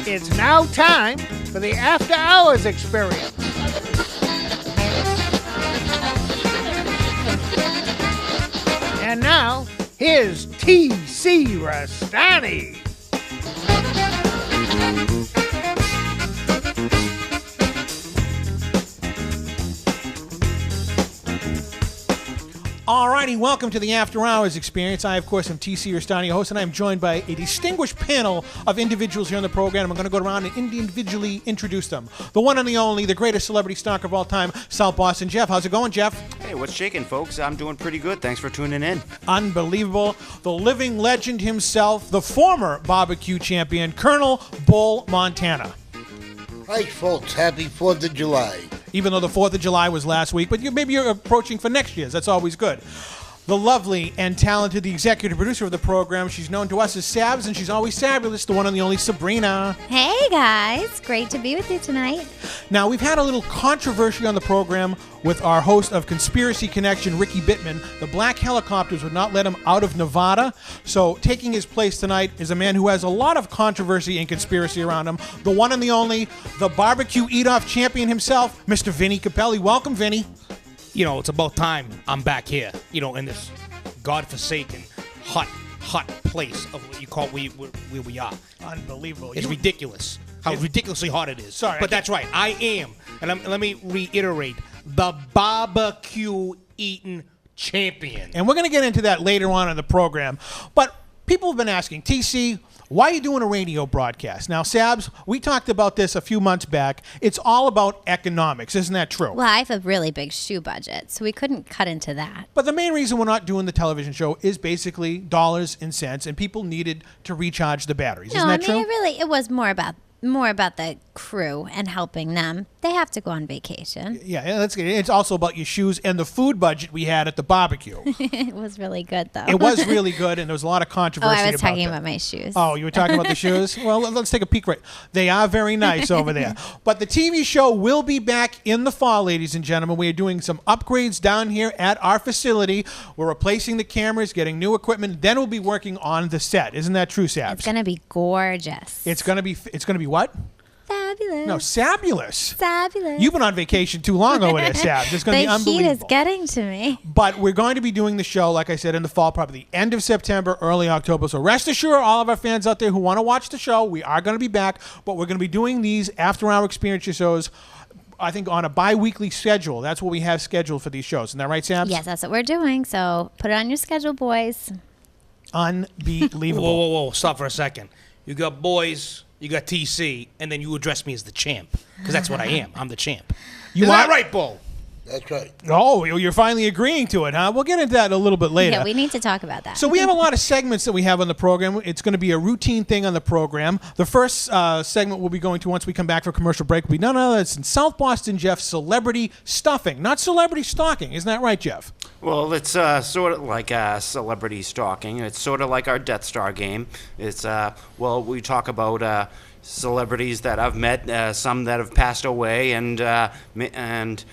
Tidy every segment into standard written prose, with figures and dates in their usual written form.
It's now time for the After Hours Experience. And now, here's T.C. Restani. Alrighty, welcome to the After Hours Experience. I, of course, am T.C. Restani, host, and I am joined by a distinguished panel of individuals here on the program. I'm going to go around and individually introduce them. The one and the only, the greatest celebrity stalker of all time, South Boston Jeff. How's it going, Jeff? Hey, what's shaking, folks? I'm doing pretty good. Thanks for tuning in. Unbelievable. The living legend himself, the former barbecue champion, Colonel Bull Montana. Hi, folks. Happy 4th of July. Even though the 4th of July was last week, but maybe you're approaching for next year's. That's always good. The lovely and talented, the executive producer of the program. She's known to us as Sabs, and she's always fabulous, the one and the only Sabrina. Hey, guys. Great to be with you tonight. Now, we've had a little controversy on the program with our host of Conspiracy Connection, Ricky Bittman. The black helicopters would not let him out of Nevada. So taking his place tonight is a man who has a lot of controversy and conspiracy around him. The one and the only, the barbecue eat-off champion himself, Mr. Vinny Capelli. Welcome, Vinny. You know, it's about time I'm back here, you know, in this godforsaken, hot place of what you call where we are. Unbelievable. It's ridiculous how ridiculously hot it is. Sorry. But that's right. I am, and let me reiterate, the barbecue eating champion. And we're going to get into that later on in the program. But people have been asking, TC, why are you doing a radio broadcast? Now, Sabs, we talked about this a few months back. It's all about economics. Isn't that true? Well, I have a really big shoe budget, so we couldn't cut into that. But the main reason we're not doing the television show is basically dollars and cents, and people needed to recharge the batteries. Isn't that true? It was more about the crew and helping them. They have to go on vacation. Yeah, that's good. It's also about your shoes and the food budget we had at the barbecue. It was really good, though. It was really good, and there was a lot of controversy I was about talking that. about my shoes. Oh, you were talking about the shoes? Well, let's take a peek. Right, they are very nice over there. But the TV show will be back in the fall, ladies and gentlemen. We are doing some upgrades down here at our facility. We're replacing the cameras, getting new equipment. Then we'll be working on the set. Isn't that true, Sabs? It's going to be gorgeous. It's going to be what? Fabulous. No, sabulous. Fabulous. You've been on vacation too long over there, Sabs. It's going to be unbelievable. The heat is getting to me. But we're going to be doing the show, like I said, in the fall, probably the end of September, early October. So rest assured, all of our fans out there who want to watch the show, we are going to be back. But we're going to be doing these after-hour experience shows, I think, on a bi-weekly schedule. That's what we have scheduled for these shows. Isn't that right, Sabs? Yes, that's what we're doing. So put it on your schedule, boys. Unbelievable. Whoa. Stop for a second. You got boys, you got TC, and then you address me as the champ. Because that's what I am. I'm the champ. You Is are that right, Bull? That's right. Oh, you're finally agreeing to it, huh? We'll get into that a little bit later. Yeah, we need to talk about that. So we have a lot of segments that we have on the program. It's going to be a routine thing on the program. The first segment we'll be going to once we come back for commercial break will be none other than South Boston Jeff's celebrity stuffing, not celebrity stalking. Isn't that right, Jeff? Well, it's sort of like celebrity stalking. It's sort of like our Death Star game. It's, we talk about celebrities that I've met, some that have passed away, and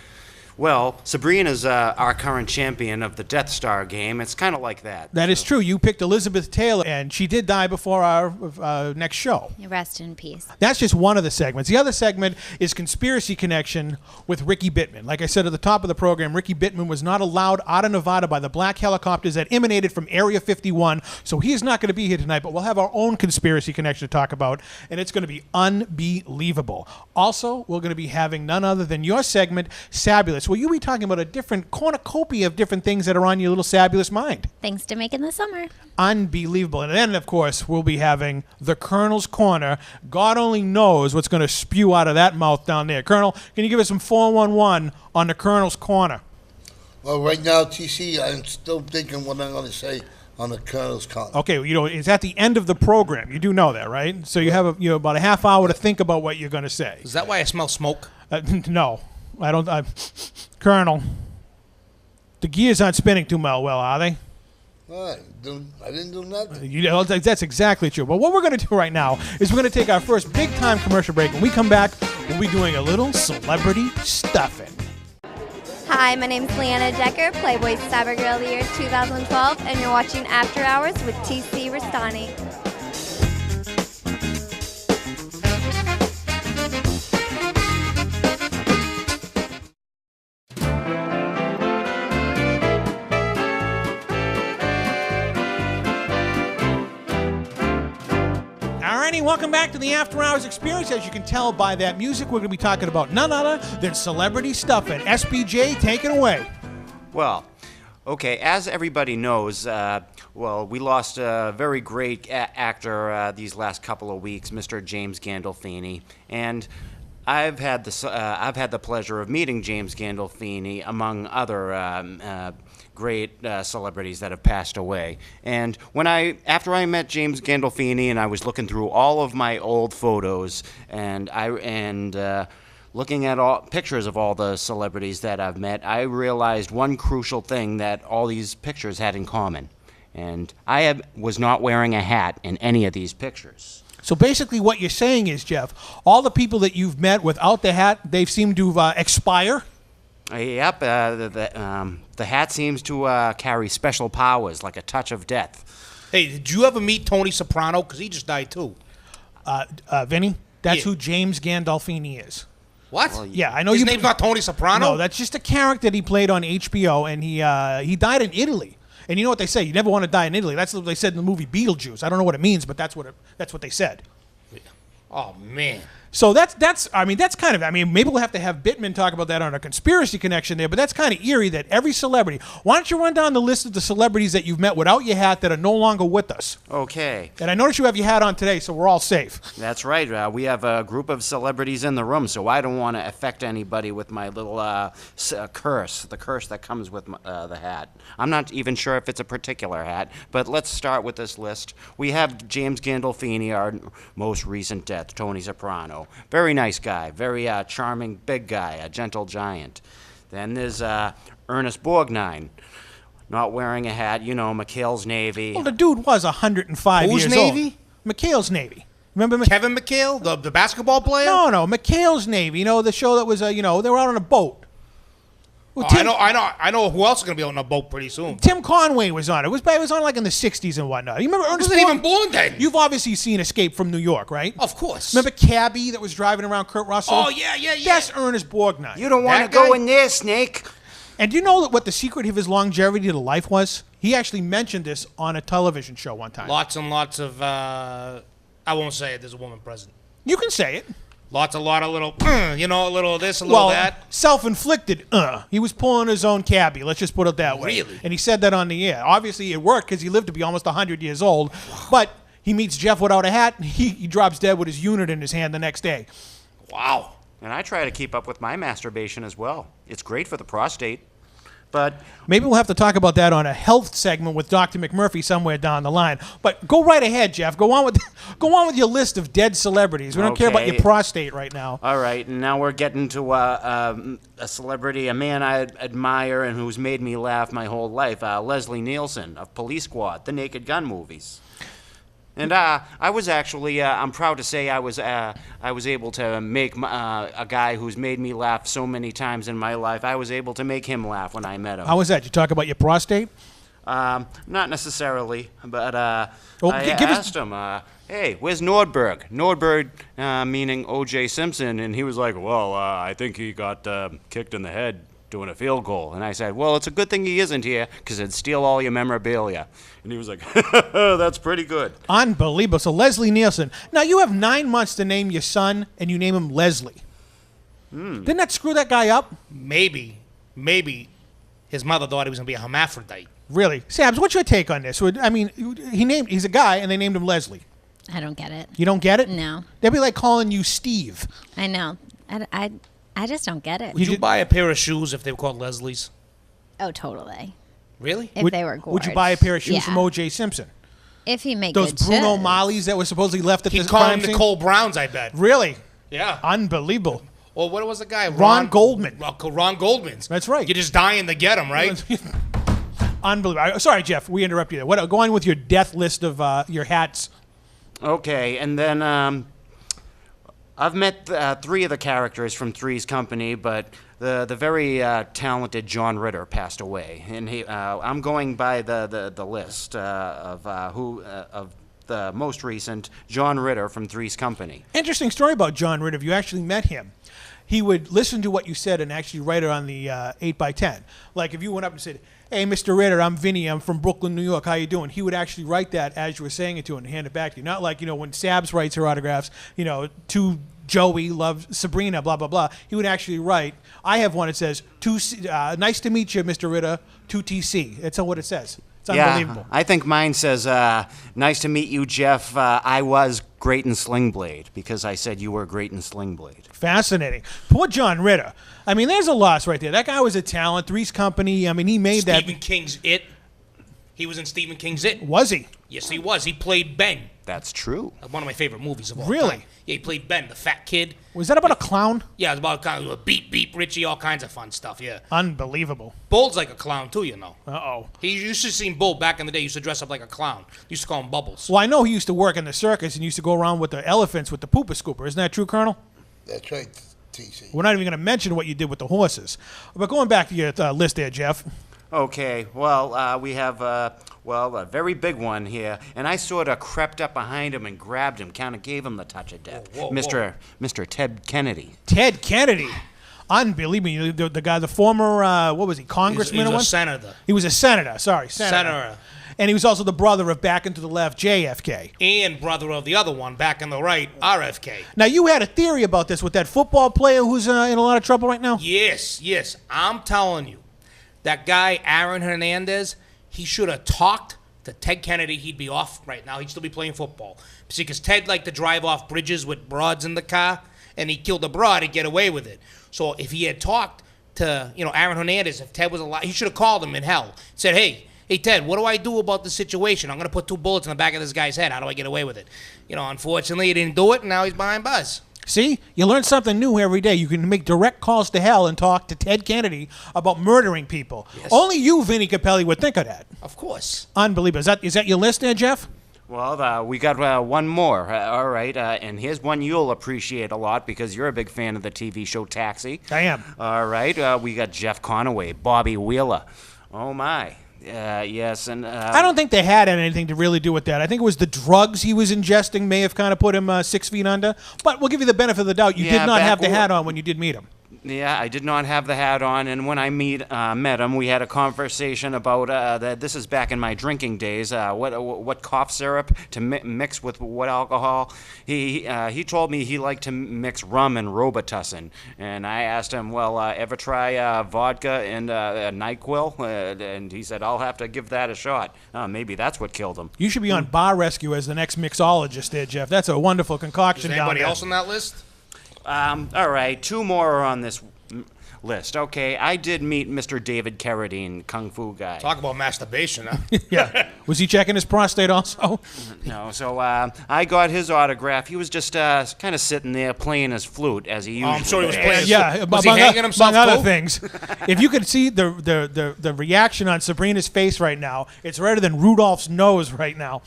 well, Sabrina's our current champion of the Death Star game. It's kind of like that. That is true. You picked Elizabeth Taylor, and she did die before our next show. Rest in peace. That's just one of the segments. The other segment is Conspiracy Connection with Ricky Bittman. Like I said at the top of the program, Ricky Bittman was not allowed out of Nevada by the black helicopters that emanated from Area 51, so he is not going to be here tonight, but we'll have our own Conspiracy Connection to talk about, and it's going to be unbelievable. Also, we're going to be having none other than your segment, Sabulous. Will you be talking about a different cornucopia of different things that are on your little Sabulous mind? Thanks to making the summer. Unbelievable. And then, of course, we'll be having the Colonel's Corner. God only knows what's going to spew out of that mouth down there. Colonel, can you give us some 411 on the Colonel's Corner? Well, right now, TC, I'm still thinking what I'm going to say on the Colonel's Corner. Okay, it's at the end of the program. You do know that, right? So you have about a half hour to think about what you're going to say. Is that why I smell smoke? No. I don't. Colonel, the gears aren't spinning too well, are they? I didn't do nothing. That's exactly true. But what we're going to do right now is we're going to take our first big-time commercial break. When we come back, we'll be doing a little celebrity stuffing. Hi, my name's Leanna Decker, Playboy Cyber Girl of the Year 2012, and you're watching After Hours with TC Restani. Alrighty, welcome back to the After Hours Experience. As you can tell by that music, we're going to be talking about none other than celebrity stuff. And SBJ, take it away. Well, okay, as everybody knows, we lost a very great actor these last couple of weeks, Mr. James Gandolfini, and I've had the pleasure of meeting James Gandolfini among other great celebrities that have passed away. And after I met James Gandolfini and I was looking through all of my old photos and looking at all pictures of all the celebrities that I've met, I realized one crucial thing that all these pictures had in common. And was not wearing a hat in any of these pictures. So basically what you're saying is, Jeff, all the people that you've met without the hat, they've seemed to expire? Yep, the hat seems to carry special powers, like a touch of death. Hey, did you ever meet Tony Soprano? Because he just died too. Vinny, that's Yeah. who James Gandolfini is. What? Well, Yeah, I know His you. name's not Tony Soprano? No, that's just a character that he played on HBO, and he died in Italy. And you know what they say? You never want to die in Italy. That's what they said in the movie Beetlejuice. I don't know what it means, but that's what they said. Oh, man. So that's kind of, maybe we'll have to have Bittman talk about that on a conspiracy connection there, but that's kind of eerie that every celebrity, why don't you run down the list of the celebrities that you've met without your hat that are no longer with us? Okay. And I notice you have your hat on today, so we're all safe. That's right. We have a group of celebrities in the room, so I don't want to affect anybody with my little curse, the curse that comes with the hat. I'm not even sure if it's a particular hat, but let's start with this list. We have James Gandolfini, our most recent death, Tony Soprano. Very nice guy, very charming big guy, a gentle giant. Then there's Ernest Borgnine, not wearing a hat, McHale's Navy. Well, the dude was 105 Whose years Navy? old. McHale's Navy. Remember Kevin McHale, the basketball player? No, McHale's Navy. The show that was, they were out on a boat. Well, I know who else is going to be on a boat pretty soon. Tim Conway was on it. It was on like in the 60s and whatnot. You remember I Ernest wasn't even born then. You've obviously seen Escape from New York, right? Of course. Remember Cabby that was driving around Kurt Russell? Oh, yeah. That's Ernest Borgnine. You don't want to That go guy? in there, Snake. And do you know what the secret of his longevity to life was? He actually mentioned this on a television show one time. Lots and lots of, I won't say it, there's a woman present. You can say it. A lot of little, a little this, a little that. Self-inflicted. He was pulling his own cabbie. Let's just put it that way. Really? And he said that on the air. Obviously, it worked because he lived to be almost 100 years old. But he meets Jeff without a hat. He drops dead with his unit in his hand the next day. Wow. And I try to keep up with my masturbation as well. It's great for the prostate. But Maybe we'll have to talk about that on a health segment with Dr. McMurphy somewhere down the line. But go right ahead, Jeff. Go on with your list of dead celebrities. We don't care about Okay. your prostate right now. all right, and now we're getting to a celebrity, a man I admire and who's made me laugh my whole life, Leslie Nielsen of Police Squad, the Naked Gun movies. And I was actually, I'm proud to say I was able to make a guy who's made me laugh so many times in my life, I was able to make him laugh when I met him. How was that? You talk about your prostate? Not necessarily, but Well, I give us- asked him, hey, where's Nordberg? Nordberg, meaning O.J. Simpson, and he was like, well, I think he got kicked in the head doing a field goal. And I said, well, it's a good thing he isn't here, because it'd steal all your memorabilia. And he was like, that's pretty good. Unbelievable. So Leslie Nielsen. Now, you have 9 months to name your son, and you name him Leslie. Didn't that screw that guy up? Maybe his mother thought he was going to be a hermaphrodite. Really? Sabs, what's your take on this? He's a guy, and they named him Leslie. I don't get it. You don't get it? No. That'd be like calling you Steve. I know. I just don't get it. Would you buy a pair of shoes if they were called Leslie's? Oh, totally. Really? If they were gorgeous. Would you buy a pair of shoes Yeah. from O.J. Simpson? If he make Those good Bruno shoes. Marlies that were supposedly left at He'd this call crime them scene? Nicole Browns, I bet. Really? Yeah. Unbelievable. Or what was the guy? Ron Goldman. Ron Goldman's. That's right. You're just dying to get him, right? Unbelievable. Sorry, Jeff. We interrupted you there. Go on with your death list of your hats. Okay, and then I've met 3 of the characters from Three's Company, but the very talented John Ritter passed away, and I'm going by the list of the most recent John Ritter from Three's Company. Interesting story about John Ritter. If you actually met him, he would listen to what you said and actually write it on the 8x10. Like if you went up and said, "Hey, Mr. Ritter, I'm Vinny. I'm from Brooklyn, New York. How you doing?" He would actually write that as you were saying it to him and hand it back to you. Not like, when Sabs writes her autographs, to Joey, love Sabrina, blah, blah, blah. He would actually write, I have one that says, nice to meet you, Mr. Ritter, to TC. That's what it says. It's unbelievable. I think mine says, nice to meet you, Jeff. I was great in Sling Blade, because I said you were great in Sling Blade. Fascinating. Poor John Ritter. I mean, there's a loss right there. That guy was a talent. Three's Company. I mean, he made that. Stephen King's It. He was in Stephen King's It. Was he? Yes, he was. He played Ben. That's true. One of my favorite movies of all Really? time. Yeah, he played Ben, the fat kid. Was that about a clown? Yeah, it's about kind of beep, beep, Richie, all kinds of fun stuff, yeah. Unbelievable. Bull's like a clown, too, Uh-oh. He used to see Bull back in the day. He used to dress up like a clown. Used to call him Bubbles. Well, I know he used to work in the circus and used to go around with the elephants with the pooper scooper. Isn't that true, Colonel? That's right, TC. We're not even going to mention what you did with the horses. But going back to your list there, Jeff. Okay, well, we have, a very big one here, and I sort of crept up behind him and grabbed him, kind of gave him the touch of death. Whoa. Mr. Ted Kennedy. Ted Kennedy. Unbelievable. The guy, the former, what was he, congressman? He was a senator. He was a senator, sorry. Senator. And he was also the brother of back and to the left, JFK. And brother of the other one, back on the right, RFK. Now, you had a theory about this with that football player who's in a lot of trouble right now? Yes. I'm telling you, that guy, Aaron Hernandez, he should have talked to Ted Kennedy. He'd be off right now. He'd still be playing football. See, because Ted liked to drive off bridges with broads in the car, and he killed a broad and get away with it. So if he had talked to, Aaron Hernandez, if Ted was alive, he should have called him in hell. Said, hey, Ted, what do I do about the situation? I'm going to put 2 bullets in the back of this guy's head. How do I get away with it? Unfortunately, he didn't do it, and now he's behind bars. See, you learn something new every day. You can make direct calls to hell and talk to Ted Kennedy about murdering people. Yes. Only you, Vinny Capelli, would think of that. Of course. Unbelievable. Is that your list there, Jeff? Well, we got one more. All right, and here's one you'll appreciate a lot because you're a big fan of the TV show Taxi. I am. All right, we got Jeff Conaway, Bobby Wheeler. Oh, my. Yes, and... I don't think they had anything to really do with that. I think it was the drugs he was ingesting may have kind of put him 6 feet under. But we'll give you the benefit of the doubt. You did not have the hat on when you did meet him. Yeah, I did not have the hat on, and when I met him, we had a conversation about that. This is back in my drinking days. What cough syrup to mix with what alcohol? He told me he liked to mix rum and Robitussin, and I asked him, well, ever try vodka and NyQuil? And he said, I'll have to give that a shot. Maybe that's what killed him. You should be on Bar Rescue as the next mixologist there, Jeff. That's a wonderful concoction Is down anybody there. else on that list? All right, 2 more are on this list. Okay, I did meet Mr. David Carradine, Kung Fu guy. Talk about masturbation, huh? Yeah. Was he checking his prostate also? No, so I got his autograph. He was just kind of sitting there playing his flute as he usually I'm sure he was does. playing. Yeah, Was he hanging himself among other too? things. If you could see the reaction on Sabrina's face right now, it's redder than Rudolph's nose right now.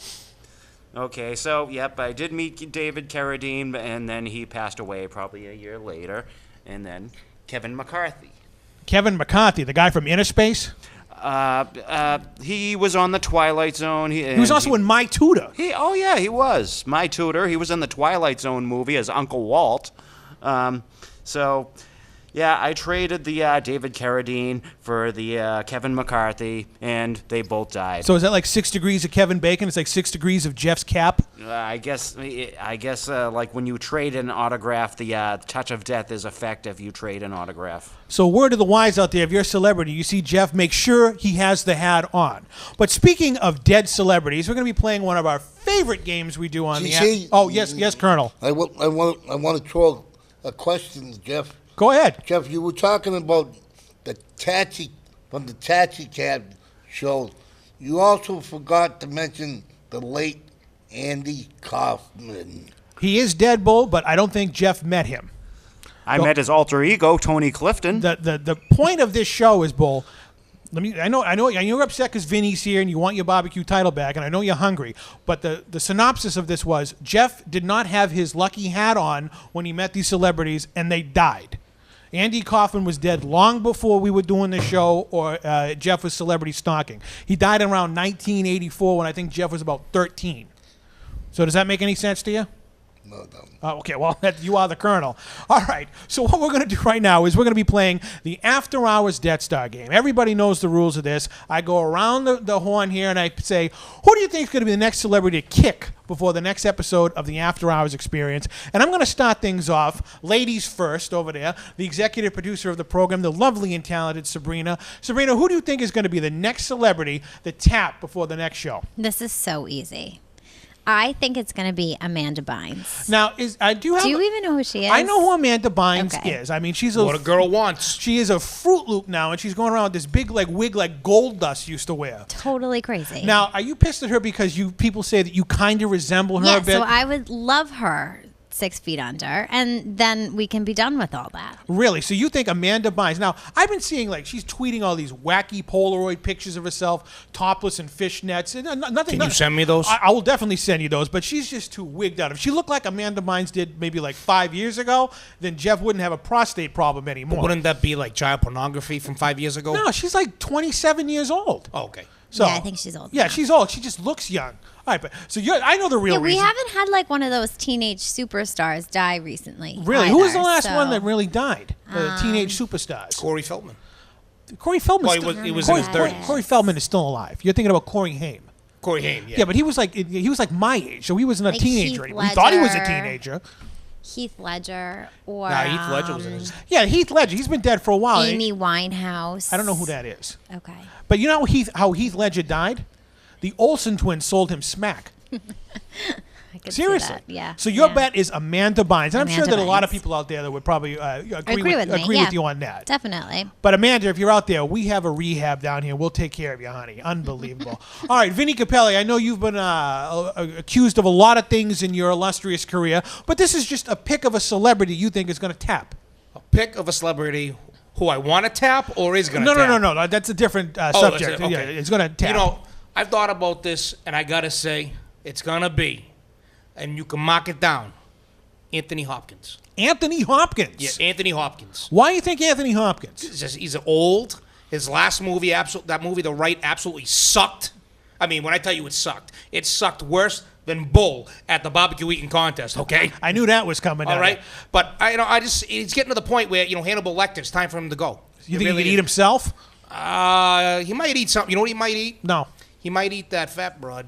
Okay, so, yep, I did meet David Carradine, and then he passed away probably a year later. And then Kevin McCarthy. Kevin McCarthy, the guy from Inner Space? He was on The Twilight Zone. He was also in My Tutor. He was. My Tutor. He was in the Twilight Zone movie as Uncle Walt. Yeah, I traded the David Carradine for the Kevin McCarthy, and they both died. So is that like 6 degrees of Kevin Bacon? It's like 6 degrees of Jeff's cap? I guess like when you trade an autograph, the touch of death is effective. You trade an autograph. So word to the wise out there, if you're a celebrity, you see Jeff, make sure he has the hat on. But speaking of dead celebrities, we're going to be playing one of our favorite games we do on the app. Oh, yes, Colonel. I want to throw a question, Jeff. Go ahead. Jeff, you were talking about the Taxi from the Taxi Cab show. You also forgot to mention the late Andy Kaufman. He is dead, Bull, but I don't think Jeff met him. I met his alter ego, Tony Clifton. The point of this show is, Bull, I know you're upset because Vinny's here and you want your barbecue title back, and I know you're hungry. But the synopsis of this was Jeff did not have his lucky hat on when he met these celebrities, and they died. Andy Kaufman was dead long before we were doing the show, or Jeff was celebrity stalking. He died in around 1984 when I think Jeff was about 13. So does that make any sense to you? No, no. Okay, well, you are the colonel. All right, so what we're going to do right now is we're going to be playing the After Hours Death Star game. Everybody knows the rules of this. I go around the horn here and I say, who do you think is going to be the next celebrity to kick before the next episode of the After Hours Experience? And I'm going to start things off. Ladies first over there, the executive producer of the program, the lovely and talented Sabrina. Sabrina, who do you think is going to be the next celebrity to tap before the next show? This is so easy. I think it's going to be Amanda Bynes. Now, do you even know who she is? I know who Amanda Bynes Okay. is. I mean, What a girl wants. She is a Fruit Loop now, and she's going around with this big wig like Gold Dust used to wear. Totally crazy. Now, are you pissed at her because people say that you kind of resemble her yeah, a bit? so I would love her 6 feet under, and then we can be done with all that. Really? So you think Amanda Bynes? Now, I've been seeing she's tweeting all these wacky Polaroid pictures of herself, topless in fishnets. And nothing. Can you send me those? I will definitely send you those, but she's just too wigged out. If she looked like Amanda Bynes did maybe 5 years ago, then Jeff wouldn't have a prostate problem anymore. But wouldn't that be like child pornography from 5 years ago? No, she's 27 years old. Oh, okay. So, Yeah, I think she's old Yeah, now. she's old. She just looks young. All right, but I know the real Yeah, we reason. haven't had one of those teenage superstars die recently. Really? Who was the either, last so- one that really died? The teenage superstars. Corey Feldman. Corey Feldman. Well, he was in his 30s. Corey Feldman is still alive. You're thinking about Corey Haim. Corey Haim, yeah. Yeah, but he was my age, so he wasn't a Like teenager. Heath We thought he was a Ledger. teenager. Heath Ledger or Nah, Heath Ledger was in his... Yeah, Heath Ledger. He's been dead for a while. Amy Winehouse. I don't know who that is. Okay. But you know how Heath Ledger died? The Olsen twins sold him smack. I could Seriously. see that. Yeah. So your yeah. bet is Amanda Bynes. And I'm sure Amanda that a lot of Bynes. people out there that would probably Agree with me. agree yeah. with you on that. Definitely. But Amanda, if you're out there, we have a rehab down here. We'll take care of you, honey. Unbelievable. All right, Vinny Capelli, I know you've been accused of a lot of things in your illustrious career, but this is just a pick of a celebrity you think is going to tap. A pick of a celebrity who I want to tap or is going to tap? No. That's a different Oh, subject. that's it, okay. Yeah, it's going to tap. You know, I've thought about this, and I got to say, it's going to be, and you can mark it down, Anthony Hopkins. Anthony Hopkins. Yeah, Anthony Hopkins. Why do you think Anthony Hopkins? It's just, he's old. His last movie, that movie, The Right, absolutely sucked. I mean, when I tell you it sucked worse than Bull at the barbecue eating contest, okay? I knew that was coming. All right? But, it's getting to the point where, Hannibal Lecter, it's time for him to go. You think he could eat himself? He might eat something. You know what he might eat? No. He might eat that fat broad.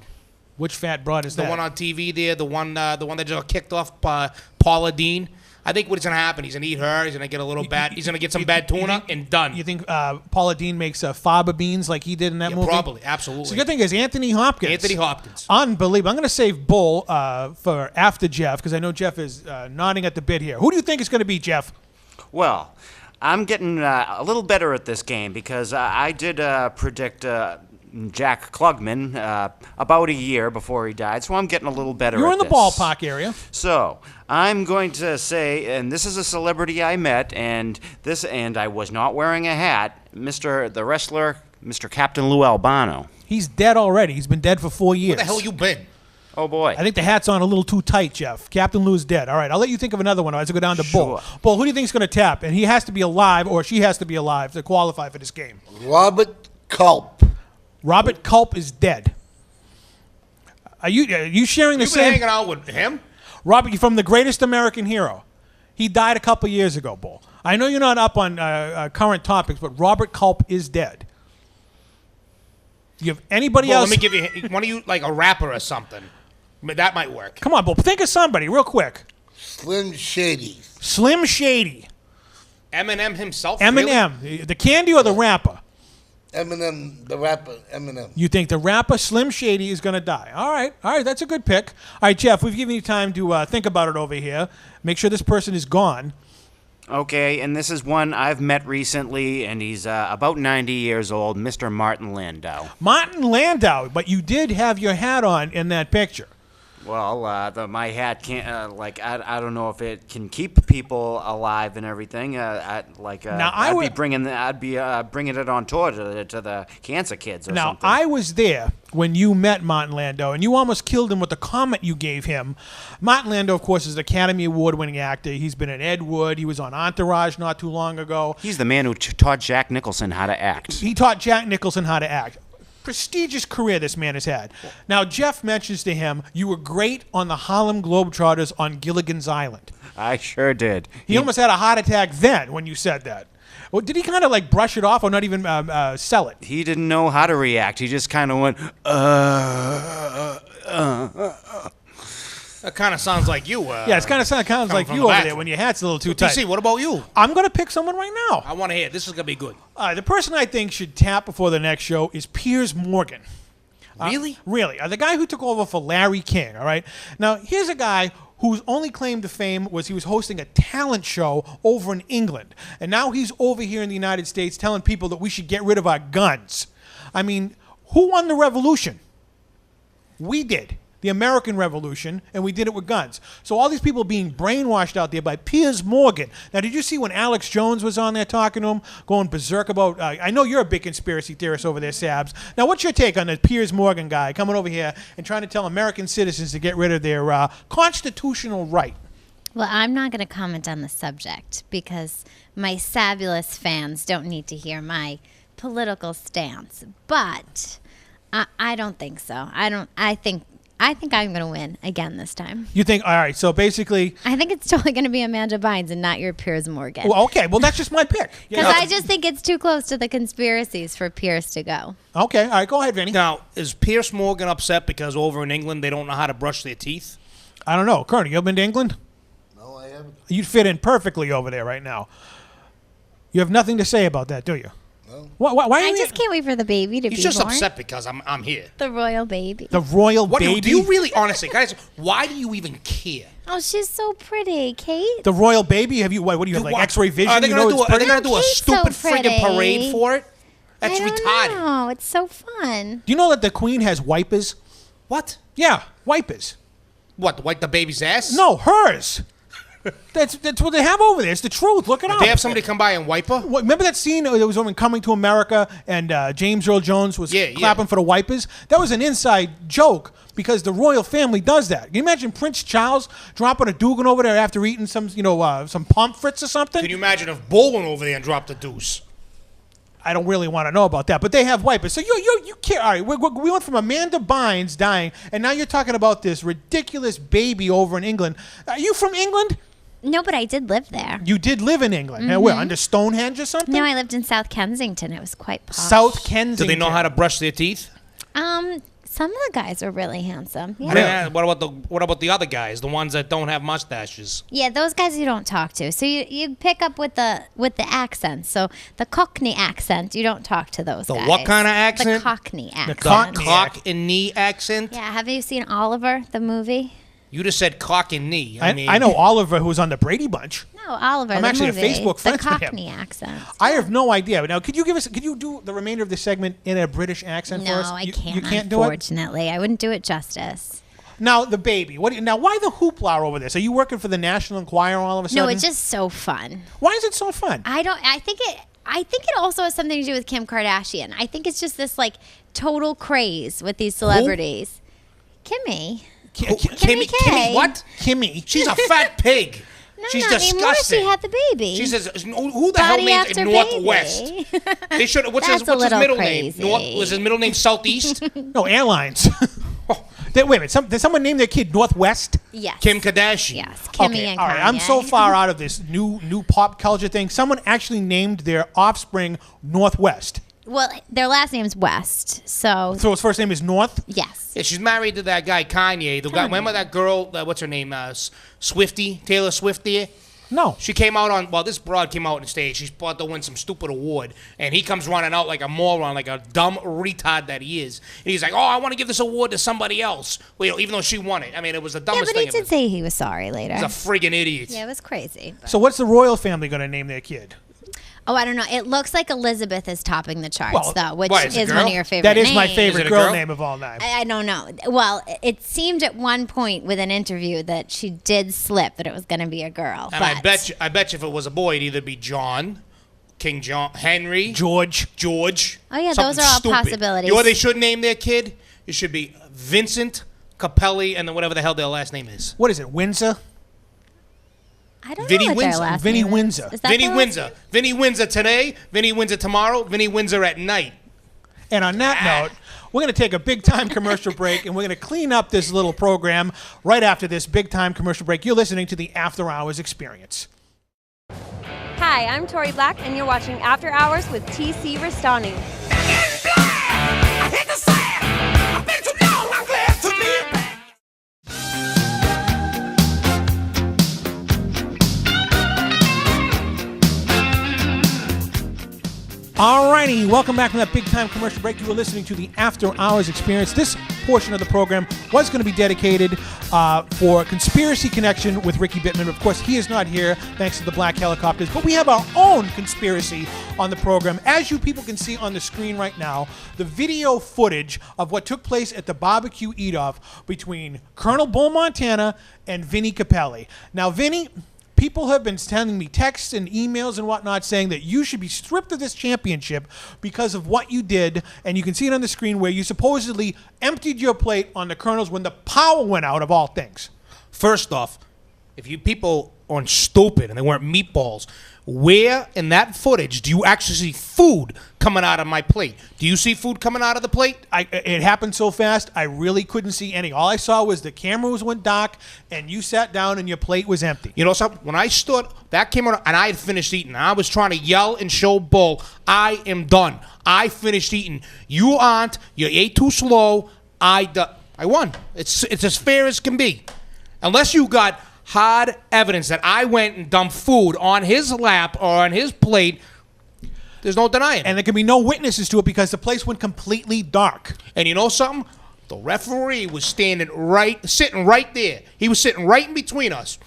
Which fat broad is The that? one on TV there, the one that just kicked off Paula Dean. I think what's going to happen, he's going to eat her, he's going to get a little bad, he's going to get some bad tuna, and done. You think Paula Dean makes fava beans like he did in that movie? Probably, absolutely. So the good thing is Anthony Hopkins. Anthony Hopkins. Unbelievable. I'm going to save Bull for after Jeff because I know Jeff is nodding at the bit here. Who do you think is going to be Jeff? Well, I'm getting a little better at this game because I did predict Jack Klugman about a year before he died, so I'm getting a little better You're at in the this. ballpark area. So, I'm going to say, and this is a celebrity I met, and I was not wearing a hat, the wrestler, Mr. Captain Lou Albano. He's dead already. He's been dead for 4 years. Where the hell you been? Oh, boy. I think the hat's on a little too tight, Jeff. Captain Lou's dead. All right, I'll let you think of another one as I go down to Bull. Sure. Bull, who do you think is going to tap? And he has to be alive, or she has to be alive to qualify for this game. Robert Culp. Robert Culp is dead. Are you sharing the You been same? hanging out with him? Robert, from The Greatest American Hero. He died a couple years ago, Bull. I know you're not up on current topics, but Robert Culp is dead. Do you have anybody Well, else? let me give you, one of you, like a rapper or something. I mean, that might work. Come on, Bull. Think of somebody real quick. Slim Shady. Slim Shady. Eminem himself? Eminem. The candy or the rapper? Eminem, the rapper, Eminem. You think the rapper Slim Shady is going to die. All right. That's a good pick. All right, Jeff, we've given you time to think about it over here. Make sure this person is gone. Okay, and this is one I've met recently, and he's about 90 years old, Mr. Martin Landau. Martin Landau, but you did have your hat on in that picture. Well, my hat can't. I don't know if it can keep people alive and everything. I'd be bringing it on tour to the cancer kids or Now, something. I was there when you met Martin Landau, and you almost killed him with the comment you gave him. Martin Landau, of course, is an Academy Award-winning actor. He's been in Ed Wood. He was on Entourage not too long ago. He's the man who taught Jack Nicholson how to act. He taught Jack Nicholson how to act. Prestigious career this man has had. Now, Jeff mentions to him, you were great on the Harlem Globetrotters on Gilligan's Island. I sure did. He almost had a heart attack then when you said that. Well, did he kind of like brush it off or not even sell it? He didn't know how to react. He just kind of went, That kind of sounds like you. Yeah, it kind of sounds like from you the over back. there when your hat's a little too tight. TC, what about you? I'm going to pick someone right now. I want to hear it. This is going to be good. The person I think should tap before the next show is Piers Morgan. Really? Really. The guy who took over for Larry King, all right? Now, here's a guy whose only claim to fame was he was hosting a talent show over in England. And now he's over here in the United States telling people that we should get rid of our guns. I mean, who won the revolution? We did. The American Revolution, and we did it with guns. So all these people being brainwashed out there by Piers Morgan. Now, did you see when Alex Jones was on there talking to him, going berserk about, I know you're a big conspiracy theorist over there, Sabs. Now, what's your take on the Piers Morgan guy coming over here and trying to tell American citizens to get rid of their constitutional right? Well, I'm not going to comment on the subject because my fabulous fans don't need to hear my political stance. But I don't think so. I think I'm going to win again this time. You think, all right, so basically... I think it's totally going to be Amanda Bynes and not your Piers Morgan. Well, okay, well, that's just my pick. Because I just think it's too close to the conspiracies for Piers to go. Okay, all right, go ahead, Vinny. Now, is Piers Morgan upset because over in England they don't know how to brush their teeth? I don't know. Colonel, you ever been to England? No, I haven't. You'd fit in perfectly over there right now. You have nothing to say about that, do you? No. Why I just can't wait for the baby to be He's just born. upset because I'm here. The royal baby. The royal What baby? do you really, honestly, guys? Why do you even care? Oh, she's so pretty, Kate. The royal baby? Have you? What do you have? Like X-ray vision? Are they You know it's pretty? gonna do a Kate's so stupid friggin' pretty. parade for it? That's I don't retarded. know. It's so fun. Do you know that the queen has wipers? What? Yeah, wipers. What? Wipe the baby's ass? No, hers. That's what they have over there. It's the truth. Look it up. They have somebody come by and wipe her? Remember that scene that was over in Coming to America and James Earl Jones was clapping for the wipers? That was an inside joke because the royal family does that. Can you imagine Prince Charles dropping a Dugan over there after eating some pommes frites or something? Can you imagine if Bull went over there and dropped a deuce? I don't really want to know about that, but they have wipers. So you care. All right, we went from Amanda Bynes dying, and now you're talking about this ridiculous baby over in England. Are you from England? No, but I did live there. You did live in England. Now, where, under Stonehenge or something? No, I lived in South Kensington. It was quite posh. South Kensington. Do they know how to brush their teeth? Some of the guys are really handsome. Yeah. I mean, what about the other guys, the ones that don't have mustaches? Yeah, those guys you don't talk to. So you pick up with the accents. So the Cockney accent, you don't talk to those guys. The what kind of accent? The Cockney accent. Cock and knee accent? Yeah, have you seen Oliver, the movie? You just said cock and knee. I know Oliver, who was on the Brady Bunch. No, Oliver, I'm the actually movie. a Facebook friend The with him. Cockney accent. I have no idea. Now, could you do the remainder of the segment in a British accent for us? No, I You can't. can't do it? Unfortunately, I wouldn't do it justice. Now, the baby. Now, why the hoopla over this? Are you working for the National Enquirer all of a sudden? No, it's just so fun. Why is it so fun? I think it also has something to do with Kim Kardashian. I think it's just this like total craze with these celebrities. Kimmy. Kimmy K. what? Kimmy. She's a fat pig. No, She's not anymore. disgusting. She had the baby. She says, who the hell Body names after Northwest? baby. They should. What's his That's a little middle crazy. name? Was his middle name Southeast? No, airlines. Wait a minute. Did someone name their kid Northwest? Yes. Kim Kardashian. Yes, Kimmy Okay, and all right. I'm Kanye. so far out of this new pop culture thing. Someone actually named their offspring Northwest. Well, their last name's West, so So his first name is North? yes. Yeah, she's married to that guy Kanye. The guy. Remember that girl? What's her name? Swiftie, Taylor Swiftie. No. She came out on. Well, this broad came out on stage. She's about to win some stupid award, and he comes running out like a moron, like a dumb retard that he is. And he's like, "Oh, I want to give this award to somebody else." Well, even though she won it. I mean, it was the Yeah, dumbest but he thing. did say he was sorry later. He's a friggin' idiot. Yeah, it was crazy. So what's the royal family going to name their kid? Oh, I don't know. It looks like Elizabeth is topping the charts, Well, though, which why, is it is a one girl? of your favorite That is names. my Is favorite it a girl girl? name of all time. I don't know. Well, it seemed at one point with an interview that she did slip that it was going to be a girl. And but I bet you if it was a boy, it'd either be John, King John, Henry, George. Oh, yeah, something those are all stupid. possibilities. You know what they should name their kid? It should be Vincent Capelli, and then whatever the hell their last name is. What is it, Windsor? I don't Vinny know what their Windsor. last Vinny name is. Windsor. Is that Vinny their last Windsor. name? Vinny Windsor today, Vinny Windsor tomorrow, Vinny Windsor at night. And on that note, we're going to take a big-time commercial break, and we're going to clean up this little program right after this big-time commercial break. You're listening to the After Hours Experience. Hi, I'm Tori Black, and you're watching After Hours with TC Restani. Alrighty, welcome back from that big-time commercial break. You were listening to the After Hours Experience. This portion of the program was going to be dedicated for Conspiracy Connection with Ricky Bittman. Of course, he is not here thanks to the Black Helicopters, but we have our own conspiracy on the program. As you people can see on the screen right now, the video footage of what took place at the barbecue eat-off between Colonel Bull Montana and Vinny Capelli. Now, Vinny, people have been sending me texts and emails and whatnot saying that you should be stripped of this championship because of what you did, and you can see it on the screen where you supposedly emptied your plate on the Colonels when the power went out of all things. First off, if you people aren't stupid and they weren't meatballs, where in that footage do you actually see food coming out of my plate? Do you see food coming out of the plate? It happened so fast, I really couldn't see any. All I saw was the cameras went dark, and you sat down and your plate was empty. You know something? When I stood, that came on, and I had finished eating. I was trying to yell and show Bull, I am done. I finished eating. You aren't. You ate too slow. I won. It's as fair as can be. Unless you got hard evidence that I went and dumped food on his lap or on his plate, there's no denying it. And there can be no witnesses to it because the place went completely dark. And you know something? The referee was sitting right there. He was sitting right in between us.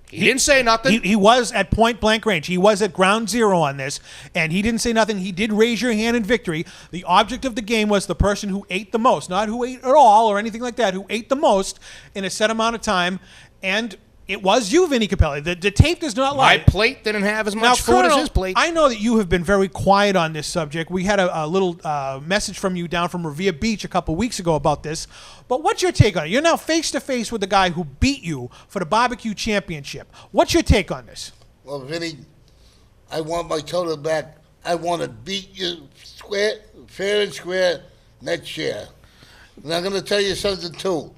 He didn't say nothing. He was at point blank range. He was at ground zero on this, and he didn't say nothing. He did raise your hand in victory. The object of the game was the person who ate the most, not who ate at all or anything like that, who ate the most in a set amount of time, and it was you, Vinny Capelli. The tape does not lie. My plate didn't have as Now, much food Colonel, as his plate. I know that you have been very quiet on this subject. We had a little message from you down from Revere Beach a couple weeks ago about this. But what's your take on it? You're now face-to-face with the guy who beat you for the barbecue championship. What's your take on this? Well, Vinny, I want my title back. I want to beat you fair and square next year. And I'm going to tell you something, too.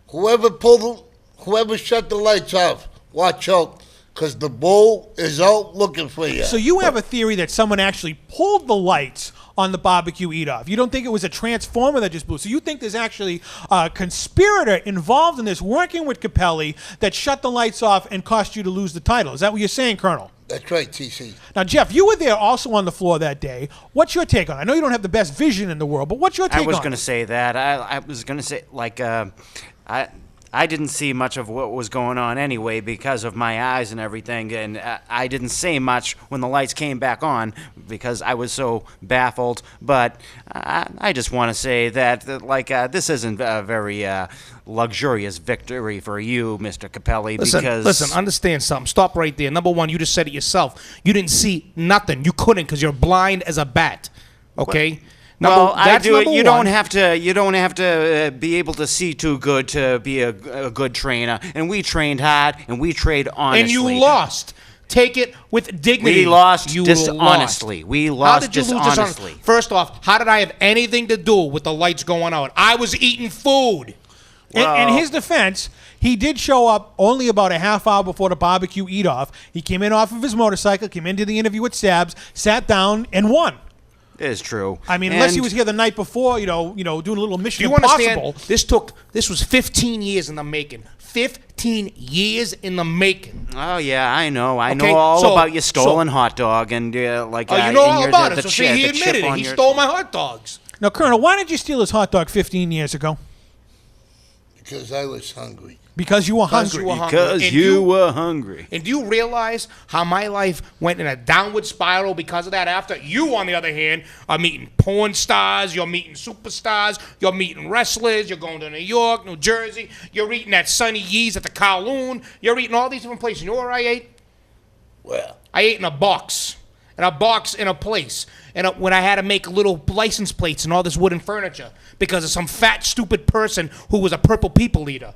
Whoever shut the lights off, watch out, because the bull is out looking for you. So you have a theory that someone actually pulled the lights on the barbecue eat-off. You don't think it was a transformer that just blew. So you think there's actually a conspirator involved in this, working with Capelli, that shut the lights off and cost you to lose the title. Is that what you're saying, Colonel? That's right, TC. Now, Jeff, you were there also on the floor that day. What's your take on it? I know you don't have the best vision in the world, but what's your take on it? I was going to say that. I was going to say, I didn't see much of what was going on anyway because of my eyes and everything, and I didn't say much when the lights came back on because I was so baffled. But I just want to say that, this isn't a very luxurious victory for you, Mr. Capelli, Listen, understand something. Stop right there. Number one, you just said it yourself. You didn't see nothing. You couldn't because you're blind as a bat. Okay? I do it. You don't have to be able to see too good to be a good trainer. And we trained hard, and we trained honestly. And you lost. Take it with dignity. We lost you dishonestly. Lost. We How lost did you dishonestly. lose First off, how did I have anything to do with the lights going out? I was eating food. In his defense, he did show up only about a half hour before the barbecue eat-off. He came in off of his motorcycle, came into the interview with Sabs, sat down, and won. It is true. I mean, unless he was here the night before, doing a little Mission Do you Impossible. understand? This was 15 years in the making. 15 years in the making. Oh yeah, I know. I Okay, know all so- about your stolen hot dog and Oh, you know and all your- about the it. So chip- see, he the chip admitted it. on He your- stole my hot dogs. Now, Colonel, why did you steal his hot dog 15 years ago? Because I was hungry. Because you were hungry. Because And you were hungry. And do you realize how my life went in a downward spiral because of that after? You, on the other hand, are meeting porn stars, you're meeting superstars, you're meeting wrestlers, you're going to New York, New Jersey, you're eating at Sunny Yee's at the Kowloon, you're eating all these different places. You know where I ate? Well, I ate in a box. In a place. And when I had to make little license plates and all this wooden furniture because of some fat, stupid person who was a purple people eater.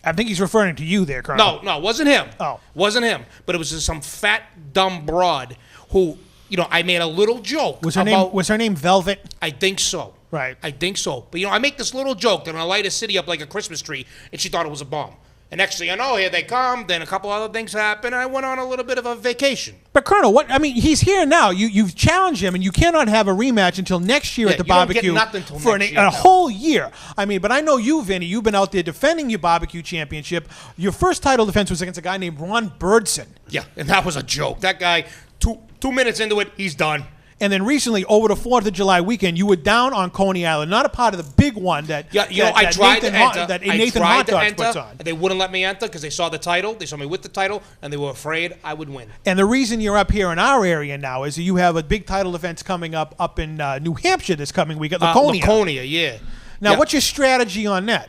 I think he's referring to you there, Colonel. No, it wasn't him. Oh. Wasn't him. But it was just some fat, dumb broad who, I made a little joke. Was her name Velvet? I think so. Right. I think so. But, I make this little joke that I'm going to light a city up like a Christmas tree, and she thought it was a bomb. And next thing I know, here they come. Then a couple other things happen, and I went on a little bit of a vacation. But Colonel, he's here now. You've challenged him, and you cannot have a rematch until next year at the you don't barbecue get nothing till for next a year, no. whole year. But I know you, Vinny. You've been out there defending your barbecue championship. Your first title defense was against a guy named Ron Birdson. Yeah, and that was a joke. That guy, two minutes into it, he's done. And then recently, over the 4th of July weekend, you were down on Coney Island, not a part of the big one that I tried to enter. that Nathan Hot Dogs puts on. And they wouldn't let me enter because they saw the title. They saw me with the title, and they were afraid I would win. And the reason you're up here in our area now is that you have a big title defense coming up in New Hampshire this coming week at Laconia. Laconia, yeah. Now, what's your strategy on that?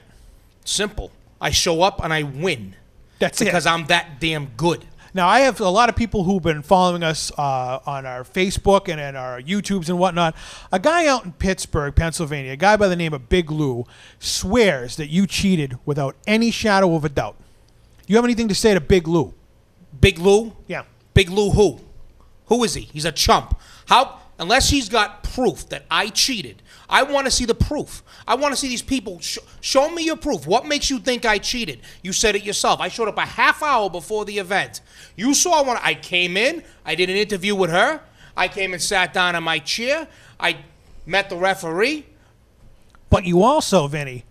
Simple. I show up and I win. That's it. Because I'm that damn good. Now, I have a lot of people who've been following us on our Facebook and in our YouTubes and whatnot. A guy out in Pittsburgh, Pennsylvania, a guy by the name of Big Lou, swears that you cheated without any shadow of a doubt. You have anything to say to Big Lou? Big Lou? Yeah. Big Lou who? Who is he? He's a chump. Unless he's got proof that I cheated, I want to see the proof. I want to see these people. Show me your proof. What makes you think I cheated? You said it yourself. I showed up a half hour before the event. You saw when I came in. I did an interview with her. I came and sat down in my chair. I met the referee. But you also, Vinny,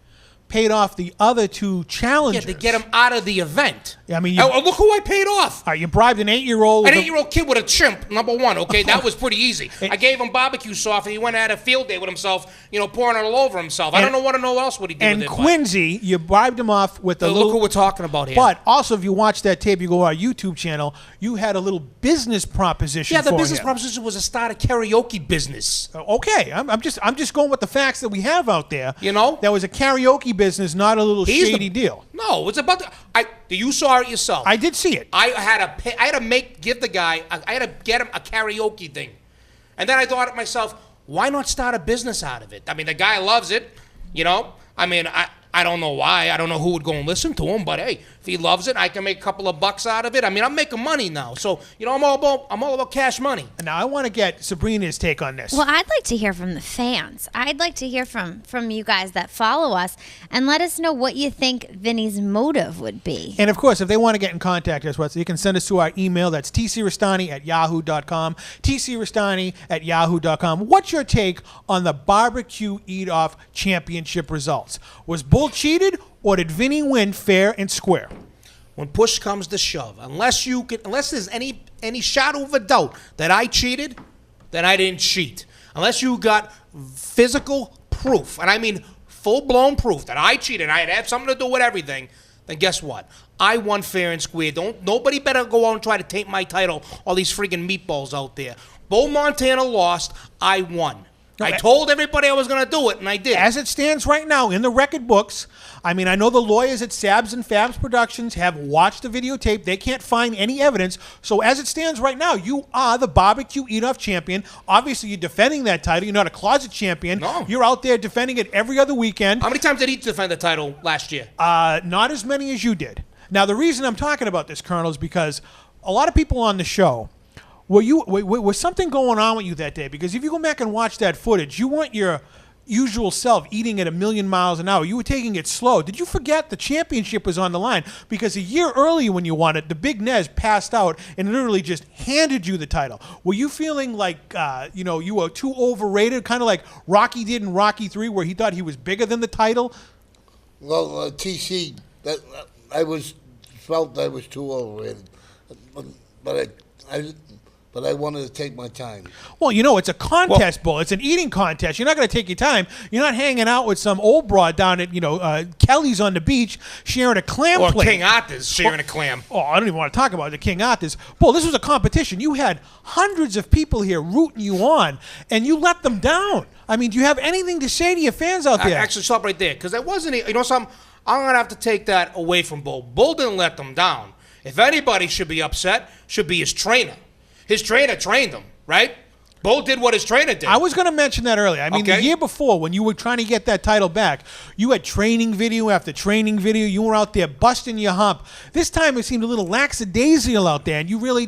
paid off the other two challengers. Yeah, to get him out of the event. I mean, look who I paid off. You bribed an 8-year-old. An 8-year-old kid with a chimp, number one, okay? That was pretty easy. I gave him barbecue sauce, and he went and had a field day with himself, pouring it all over himself. I don't know what else what he did with it. And Quincy, you bribed him off with a little... Look who we're talking about here. But also, if you watch that tape, you go to our YouTube channel, you had a little business proposition for the business him. proposition was to start a karaoke business. Okay, I'm just going with the facts that we have out there. That was a karaoke business, not a little shady deal. No, it's about you saw it yourself. I did see it. I had to get him a karaoke thing, and then I thought to myself, why not start a business out of it? I mean, the guy loves it, I don't know why. I don't know who would go and listen to him, but hey, if he loves it, I can make a couple of bucks out of it. I mean, I'm making money now, so I'm all about cash money. Now I want to get Sabrina's take on this. Well, I'd like to hear from the fans. I'd like to hear from you guys that follow us and let us know what you think Vinny's motive would be. And of course, if they want to get in contact with us, you can send us to our email. That's tcrestani@yahoo.com. tcrestani@yahoo.com. What's your take on the barbecue eat-off championship results? Was Bull cheated, or did Vinny win fair and square? When push comes to shove, unless there's any shadow of a doubt that I cheated, then I didn't cheat. Unless you got physical proof, and I mean full-blown proof that I cheated, and I had something to do with everything, then guess what? I won fair and square. Nobody better go out and try to take my title. All these freaking meatballs out there. Bo Montana lost. I won. I told everybody I was going to do it, and I did. As it stands right now in the record books, I know the lawyers at Sabs and Fabs Productions have watched the videotape. They can't find any evidence. So as it stands right now, you are the barbecue eat-off champion. Obviously, you're defending that title. You're not a closet champion. No. You're out there defending it every other weekend. How many times did he defend the title last year? Not as many as you did. Now, the reason I'm talking about this, Colonel, is because a lot of people on the show... Was something going on with you that day? Because if you go back and watch that footage, you weren't your usual self eating at 1,000,000 miles an hour. You were taking it slow. Did you forget the championship was on the line? Because a year earlier when you won it, the Big Nez passed out and literally just handed you the title. Were you feeling like, you were too overrated, kind of like Rocky did in Rocky 3 where he thought he was bigger than the title? Well, TC, felt I was too overrated. But but I wanted to take my time. Well, it's a contest, Bull. It's an eating contest. You're not going to take your time. You're not hanging out with some old broad down at, Kelly's on the beach sharing a clam Or plate. King Arthur's sharing a clam. Oh, I don't even want to talk about the King Arthur's. Bull, this was a competition. You had hundreds of people here rooting you on, and you let them down. I mean, do you have anything to say to your fans out there? Actually, stop right there, because that wasn't. Something. I'm gonna have to take that away from Bull. Bull didn't let them down. If anybody should be upset, should be his trainer. His trainer trained him, right? Bull did what his trainer did. I was going to mention that earlier. I mean, Okay. the year before, when you were trying to get that title back, you had training video after training video. You were out there busting your hump. This time it seemed a little lackadaisical out there, and you really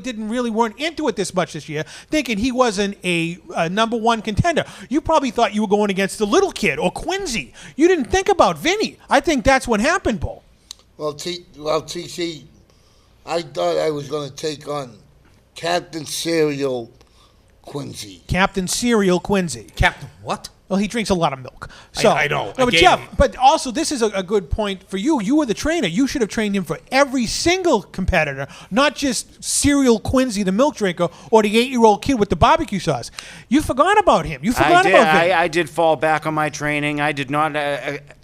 weren't into it this much this year, thinking he wasn't a number one contender. You probably thought you were going against the little kid or Quincy. You didn't think about Vinny. I think that's what happened, Bull. Well, TC, I thought I was going to take on Captain Cereal Quincy. Captain Cereal Quincy. Captain what? Well, he drinks a lot of milk. So I know. No, I but gave Jeff, him- but also this is a good point for you. You were the trainer. You should have trained him for every single competitor, not just Cereal Quincy, the milk drinker, or the 8-year-old kid with the barbecue sauce. You forgot about him. You forgot about him. I did fall back on my training. I did not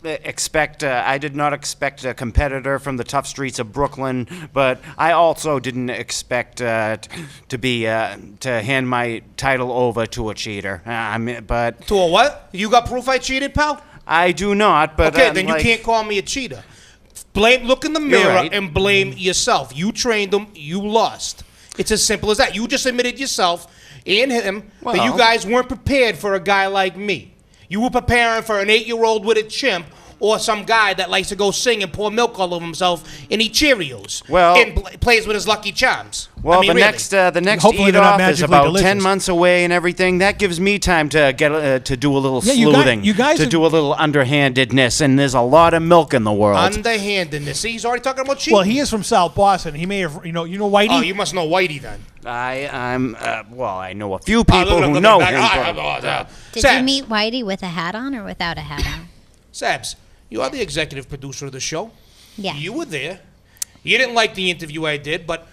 expect a competitor from the tough streets of Brooklyn, but I also didn't expect to hand my title over to a cheater. But To a what? You got proof I cheated, pal? I do not. But Okay, then you can't call me a cheater. Look in the mirror right. and blame yourself. You trained him. You lost. It's as simple as that. You just admitted yourself and him that you Well- guys weren't prepared for a guy like me. You were preparing for an 8-year-old with a chimp or some guy that likes to go sing and pour milk all over himself and eat Cheerios. Well- and plays with his Lucky Charms. Well, I mean, the really. next Hopefully eat they're not off is magically about delicious. 10 months away and everything. That gives me time to get to do a little Yeah, you sleuthing, guys to have- do a little underhandedness, and there's a lot of milk in the world. Underhandedness. See, he's already talking about cheating. Well, he is from South Boston. He may have, Whitey. Oh, you must know Whitey then. I know a few people look, who look, know look, him. Did Sabs. you meet Whitey with a hat on or without a hat on? Sabs, you are the executive producer of the show. Yeah. You were there. You didn't like the interview I did, but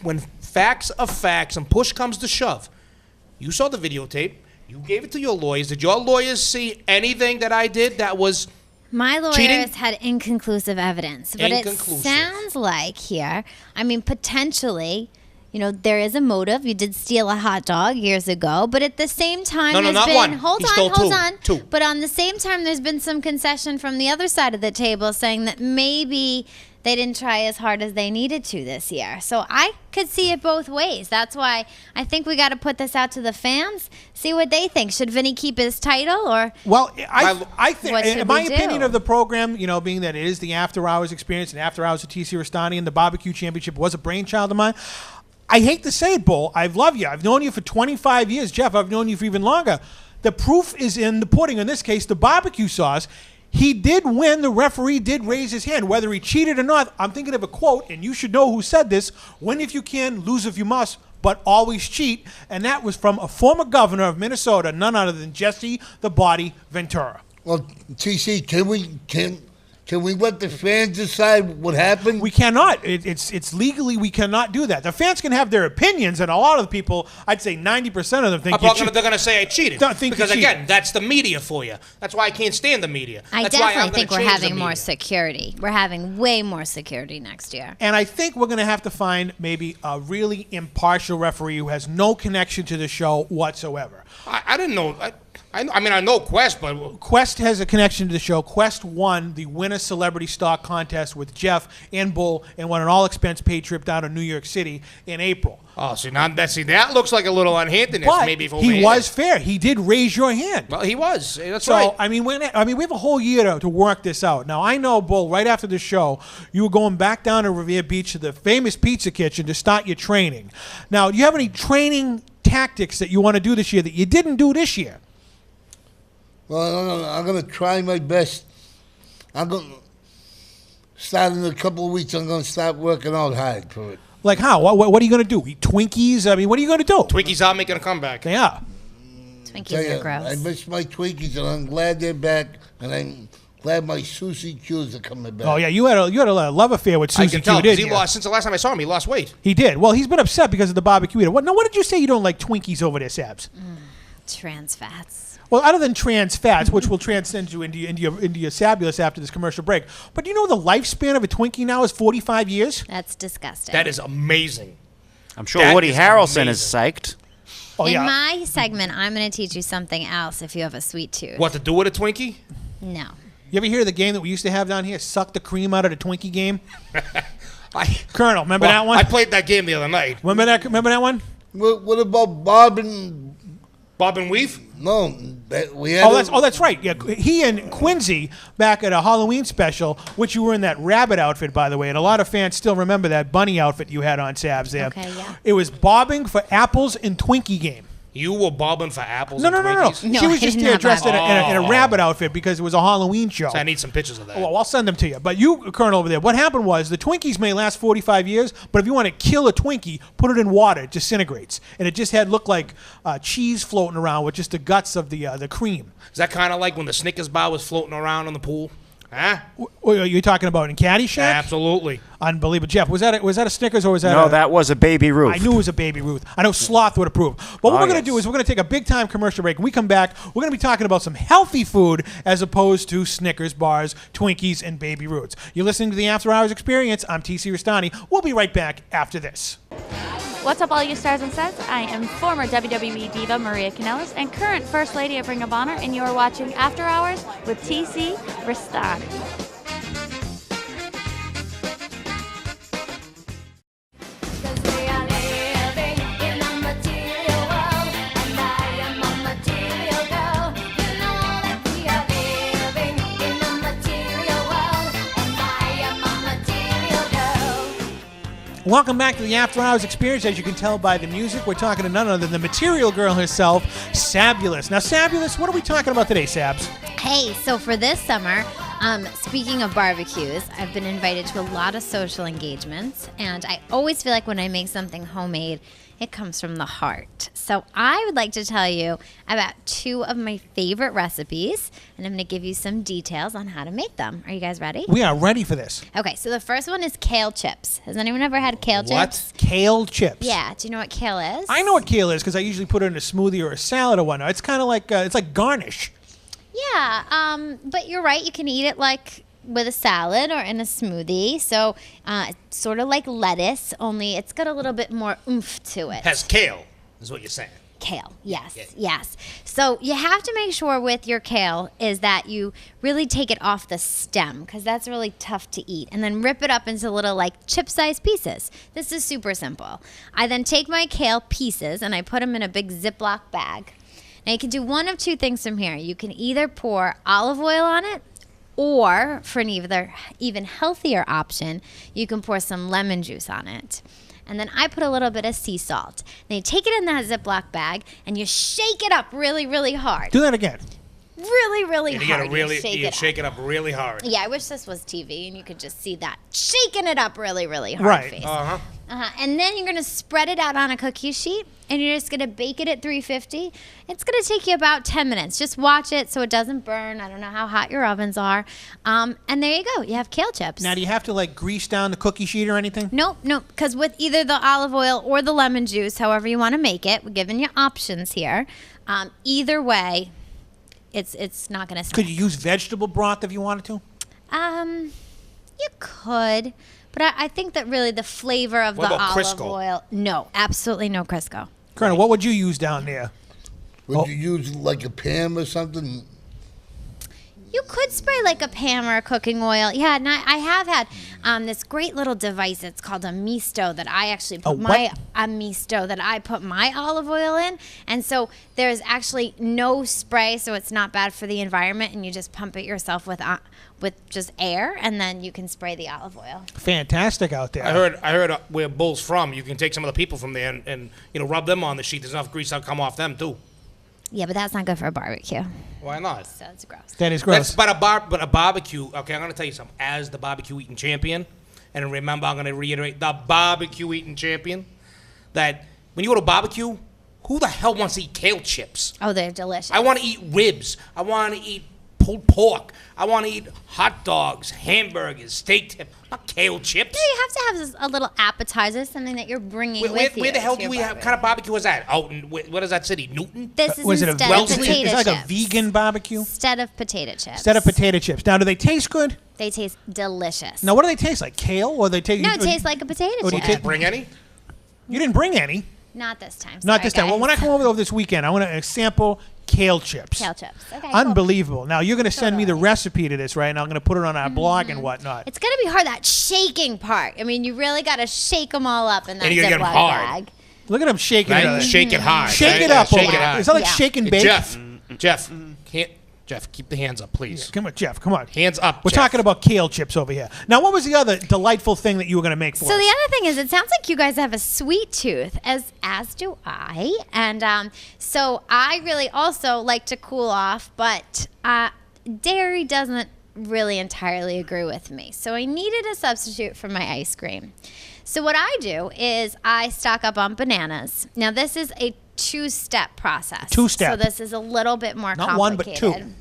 when facts are facts and push comes to shove, you saw the videotape. You gave it to your lawyers. Did your lawyers see anything that I did that was... My lawyers Cheating? had inconclusive evidence, but Inconclusive. it sounds like here, potentially, there is a motive. You did steal a hot dog years ago, but at the same time, No, there's not been one. hold He on, stole hold two. on. Two. But on the same time, there's been some concession from the other side of the table saying that maybe they didn't try as hard as they needed to this year. So I could see it both ways. That's why I think we got to put this out to the fans, see what they think. Should Vinny keep his title or? Well, I think, What should in my we do? opinion of the program, being that it is the After Hours experience and After Hours of TC Restani and the Barbecue Championship was a brainchild of mine. I hate to say it, Bull. I've loved you. I've known you for 25 years. Jeff, I've known you for even longer. The proof is in the pudding. In this case, the barbecue sauce. He did win. The referee did raise his hand. Whether he cheated or not, I'm thinking of a quote, and you should know who said this. Win if you can, lose if you must, but always cheat. And that was from a former governor of Minnesota, none other than Jesse the Body Ventura. Well, TC, can we let the fans decide what happened? We cannot. It's legally we cannot do that. The fans can have their opinions, and a lot of the people, I'd say 90% of them think They're going to say I cheated. Don't think you because, cheated. again, that's the media for you. That's why I can't stand the media. I That's why I'm definitely gonna think we're change the having more media. security. We're having way more security next year. And I think we're going to have to find maybe a really impartial referee who has no connection to the show whatsoever. I didn't know. I know Quest, but Quest has a connection to the show. Quest won the Winner Celebrity Stock Contest with Jeff and Bull and won an all-expense-paid trip down to New York City in April. that looks like a little unhandedness. But Maybe for he was fair. He did raise your hand. Well, he was. That's So, right. we have a whole year to work this out. Now, I know, Bull, right after the show, you were going back down to Revere Beach to the famous pizza kitchen to start your training. Now, do you have any training tactics that you want to do this year that you didn't do this year? Well, I'm going to try my best. I'm going to start in a couple of weeks. I'm going to start working out hard for it. Like how? What are you going to do? Eat Twinkies? What are you going to do? Twinkies are making a comeback. Yeah. Twinkies Tell are you, gross. I miss my Twinkies, and I'm glad they're back. And I'm glad my Susie Q's are coming back. Oh yeah, you had a love affair with I Susie can tell Q, 'cause didn't he you? lost since the last time I saw him. He lost weight. He did. Well, he's been upset because of the barbecue eater. What did you say you don't like Twinkies over there, Sabs? Trans fats. Well, other than trans fats, which will transcend you into your Sabulous after this commercial break. But do you know the lifespan of a Twinkie now is 45 years? That's disgusting. That is amazing. I'm sure That Woody is Harrelson is amazing. psyched. Oh In yeah. my segment, I'm going to teach you something else if you have a sweet tooth. What to do with a Twinkie? No. You ever hear of the game that we used to have down here? Suck the cream out of the Twinkie game. I Colonel, remember that one? I played that game the other night. Remember that one? What about Bob and... Bob and Weave? No, we had... That's right. Yeah, he and Quincy back at a Halloween special, which you were in that rabbit outfit, by the way, and a lot of fans still remember that bunny outfit you had on, Sabs. There. Okay, yeah. It was bobbing for apples and Twinkie game. You were bobbing for apples No. and Twinkies? No, She was I just did there not dressed in bob. a rabbit outfit because it was a Halloween show. So I need some pictures of that. Well, I'll send them to you. But you, Colonel, over there, what happened was the Twinkies may last 45 years, but if you want to kill a Twinkie, put it in water. It disintegrates. And it just looked like cheese floating around with just the guts of the cream. Is that kind of like when the Snickers bar was floating around in the pool? Huh? What are you talking about in Caddyshack? Absolutely. Unbelievable. Jeff, was that a Snickers or was that No, a... that was a Baby Ruth. I knew it was a Baby Ruth. I know Sloth would approve. But what Oh, we're going to yes. do is we're going to take a big-time commercial break. When we come back, we're going to be talking about some healthy food as opposed to Snickers bars, Twinkies, and Baby Ruths. You're listening to the After Hours Experience. I'm TC Restani. We'll be right back after this. What's up, all you stars and studs? I am former WWE diva Maria Kanellis and current First Lady of Ring of Honor, and you are watching After Hours with TC Restani. Welcome back to the After Hours Experience. As you can tell by the music, we're talking to none other than the material girl herself, Sabulous. Now, Sabulous, what are we talking about today, Sabs? Hey, so for this summer, speaking of barbecues, I've been invited to a lot of social engagements, and I always feel like when I make something homemade, it comes from the heart. So I would like to tell you about two of my favorite recipes, and I'm going to give you some details on how to make them. Are you guys ready? We are ready for this. Okay, so the first one is kale chips. Has anyone ever had kale chips? Kale chips. Yeah. Do you know what kale is? I know what kale is because I usually put it in a smoothie or a salad or whatnot. It's kind of like it's like garnish. Yeah, but you're right. You can eat it like with a salad or in a smoothie. So it's sort of like lettuce, only it's got a little bit more oomph to it. Has kale, is what you're saying. Kale, yes. So you have to make sure with your kale is that you really take it off the stem because that's really tough to eat. And then rip it up into little like chip-sized pieces. This is super simple. I then take my kale pieces and I put them in a big Ziploc bag. Now you can do one of two things from here. You can either pour olive oil on it, or for an even healthier option, you can pour some lemon juice on it. And then I put a little bit of sea salt. Then you take it in that Ziploc bag and you shake it up really, really hard. Do that again. Really, really You hard. gotta shake it up really hard. Yeah, I wish this was TV and you could just see that. Shaking it up really, really hard. Right. Face. Uh-huh. And then you're going to spread it out on a cookie sheet and you're just going to bake it at 350. It's going to take you about 10 minutes. Just watch it so it doesn't burn. I don't know how hot your ovens are. And there you go. You have kale chips. Now, do you have to like grease down the cookie sheet or anything? Nope. Because with either the olive oil or the lemon juice, however you want to make it, we're giving you options here. Either way, it's not going to stick. Could you use vegetable broth if you wanted to? You could, but I think that really the flavor of What the about olive Crisco? oil. No, absolutely no Crisco. Colonel, what would you use down there? Would you use like a pan or something? You could spray like a Pam or a cooking oil. Yeah, and I have had this great little device. It's called a misto that I actually put my olive oil in. And so there's actually no spray, so it's not bad for the environment. And you just pump it yourself with just air, and then you can spray the olive oil. Fantastic out there. I heard where Bull's from, you can take some of the people from there and rub them on the sheet. There's enough grease that'll come off them too. Yeah, but that's not good for a barbecue. Why not? So it's gross. That is gross. But a barbecue. Okay, I'm gonna tell you something. As the barbecue eating champion, and remember, I'm gonna reiterate the barbecue eating champion. That when you go to barbecue, who the hell wants to eat kale chips? Oh, they're delicious. I want to eat ribs. I want to eat pulled pork. I want to eat hot dogs, hamburgers, steak tip, not kale chips. You have to have a little appetizer, something that you're bringing with you. Where the hell to do your we have? barbecue. What kind of barbecue was that? Out in what is that city? Newton. This is Was it instead a of potato it's like chips. a vegan barbecue? Instead of potato chips. Instead of potato chips. Now, do they taste good? They taste delicious. Now, what do they taste like? Kale, or they taste? No, it tastes like a potato Or do you chip. take- Bring any? You didn't bring any. Not this time. Not Sorry, this time. Well, guys. when I come over this weekend, I want to sample kale chips. Kale chips. Okay, cool. Unbelievable. Now, you're going to send me the Totally. recipe to this, right? And I'm going to put it on our blog and whatnot. It's gonna be hard, that shaking part. I mean, you really gotta shake them all up in that And you're gonna Ziploc get 'em hard. bag. Look at him shaking Right? it. Shake it hard. Shake right? it up. Shake over it there. hard. Is that like Yeah. shake and Hey, bake? Jeff, Jeff, keep the hands up, please. Come on, Jeff. Come on. Hands up, We're Jeff. talking about kale chips over here. Now, what was the other delightful thing that you were going to make for So us? the other thing is, it sounds like you guys have a sweet tooth, as do I, and so I really also like to cool off, but dairy doesn't really entirely agree with me. So I needed a substitute for my ice cream. So what I do is I stock up on bananas. Now this is a two-step process. Two-step. So this is a little bit more Not one, but complicated.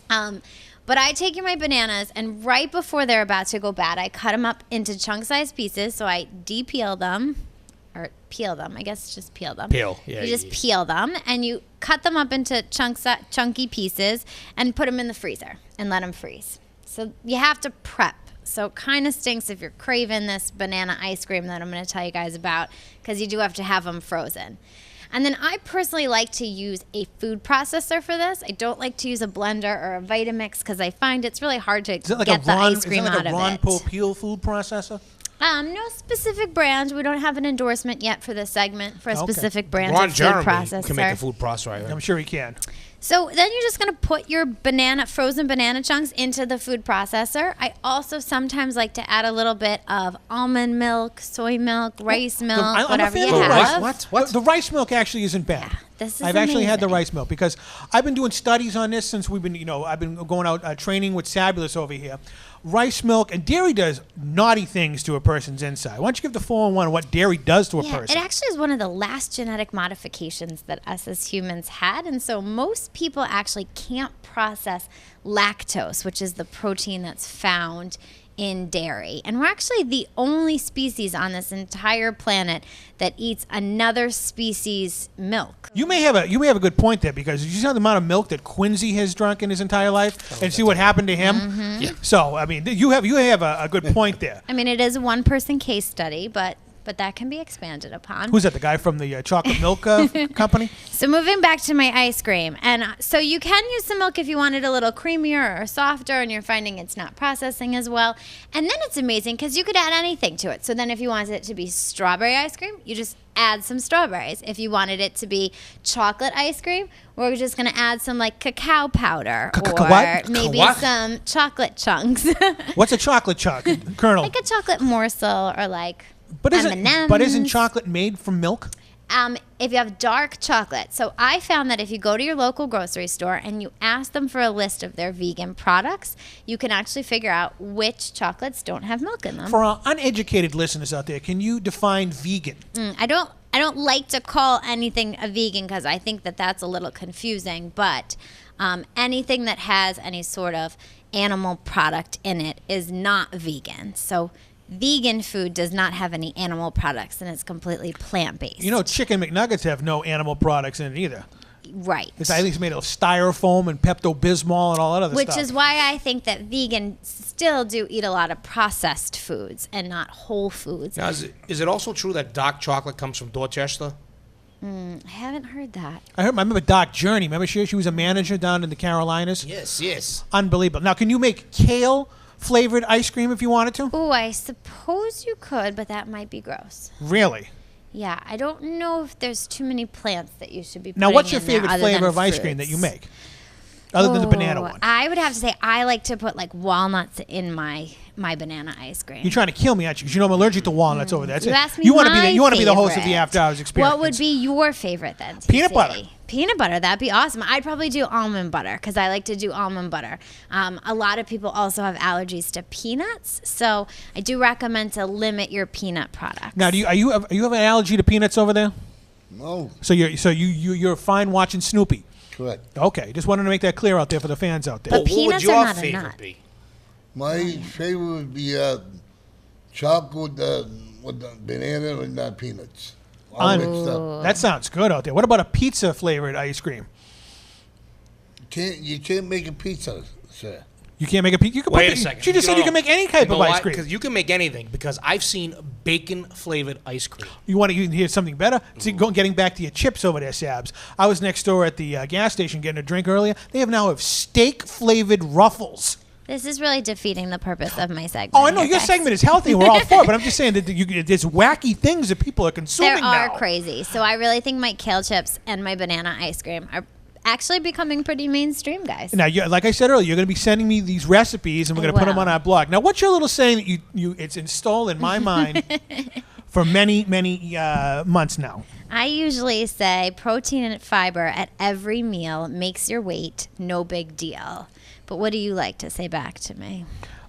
two. But I take my bananas, and right before they're about to go bad, I cut them up into chunk-sized pieces. So I de-peel them, or peel them. I guess just peel them. Peel, yeah, You just yeah. peel them, and you cut them up into chunky pieces, and put them in the freezer and let them freeze. So you have to prep. So it kind of stinks if you're craving this banana ice cream that I'm going to tell you guys about, because you do have to have them frozen. And then I personally like to use a food processor for this. I don't like to use a blender or a Vitamix because I find it's really hard to Is it like get a the Ron? ice cream is it like out a of Ron it. Popeil food processor? No specific brand. We don't have an endorsement yet for this segment for a Okay. specific brand Ron of food Jeremy processor. can make a food processor. I'm sure he can. So then you're just going to put your frozen banana chunks into the food processor. I also sometimes like to add a little bit of almond milk, soy milk, rice milk, I'm a whatever fan you of the have. rice. What? The rice milk actually isn't bad. Yeah, this is I've actually had the amazing. rice milk because I've been doing studies on this since we've been, I've been going out training with Sabulous over here. Rice milk and dairy does naughty things to a person's inside. Why don't you give the 411 what dairy does to a Yeah, person? it actually is one of the last genetic modifications that us as humans had. And so most people actually can't process lactose, which is the protein that's found in dairy. And we're actually the only species on this entire planet that eats another species' milk. You may have a good point there because you see the amount of milk that Quincy has drunk in his entire life and see what happened to him. Mm-hmm. Yeah. So I mean, you have a good point there. I mean, it is a one-person case study, but that can be expanded upon. Who's that? The guy from the chocolate milk company? So moving back to my ice cream, and so you can use some milk if you want it a little creamier or softer and you're finding it's not processing as well. And then it's amazing because you could add anything to it. So then if you wanted it to be strawberry ice cream, you just add some strawberries. If you wanted it to be chocolate ice cream, we're just going to add some like cacao powder or what? maybe What? some chocolate chunks. What's a chocolate chunk, Colonel? Like a chocolate morsel or like But isn't M&Ms. chocolate made from milk? If you have dark chocolate. So I found that if you go to your local grocery store and you ask them for a list of their vegan products, you can actually figure out which chocolates don't have milk in them. For our uneducated listeners out there, can you define vegan? I don't like to call anything a vegan because I think that that's a little confusing, but anything that has any sort of animal product in it is not vegan. So vegan food does not have any animal products and it's completely plant-based. Chicken McNuggets have no animal products in it either. Right. It's at least made of styrofoam and Pepto-Bismol and all that other stuff. Which is why I think that vegans still do eat a lot of processed foods and not whole foods. Now, is it also true that dark chocolate comes from Dorchester? I haven't heard that. I remember Doc Journey. Remember she was a manager down in the Carolinas? Yes. Unbelievable. Now, can you make kale-flavored ice cream if you wanted to? Oh, I suppose you could, but that might be gross. Really? Yeah, I don't know if there's too many plants that you should be putting Now, what's your in there favorite other flavor than of ice cream that fruits. you make? Other than the banana Oh, one. I would have to say I like to put like walnuts in my banana ice cream. You're trying to kill me, aren't you? Because I'm allergic to walnuts over there. That's You it. asked me You wanna my you want to be the host of the favorite. After Hours Experience. What would be your favorite then? TC? Peanut butter. Peanut butter, that'd be awesome. I'd probably do almond butter because I like to do almond butter. A lot of people also have allergies to peanuts, so I do recommend to limit your peanut products. Now, you have an allergy to peanuts over there? No. So you're fine watching Snoopy. correct. Okay, just wanted to make that clear out there for the fans out there. But What would peanuts your are not a favorite nut. be? My favorite would be chocolate with the banana and peanuts. All mixed up. That sounds good out there. What about a pizza flavored ice cream? You can't make a pizza, sir. You can't make a pizza. You can Wait a second. She just said you can make any type of ice cream. Because you can make anything. Because I've seen bacon flavored ice cream. You want to hear something better? See, getting back to your chips over there, Sabs. I was next door at the gas station getting a drink earlier. They now have steak flavored Ruffles. This is really defeating the purpose of my segment. Oh, I know here, your guys. segment is healthy. And we're all for it, but I'm just saying that there's wacky things that people are consuming There are now. crazy. So I really think my kale chips and my banana ice cream are actually becoming pretty mainstream, guys. Now, like I said earlier, you're going to be sending me these recipes, and we're going to put them on our blog. Now, what's your little saying that it's installed in my mind for many, many months now? I usually say protein and fiber at every meal makes your weight no big deal. But what do you like to say back to me?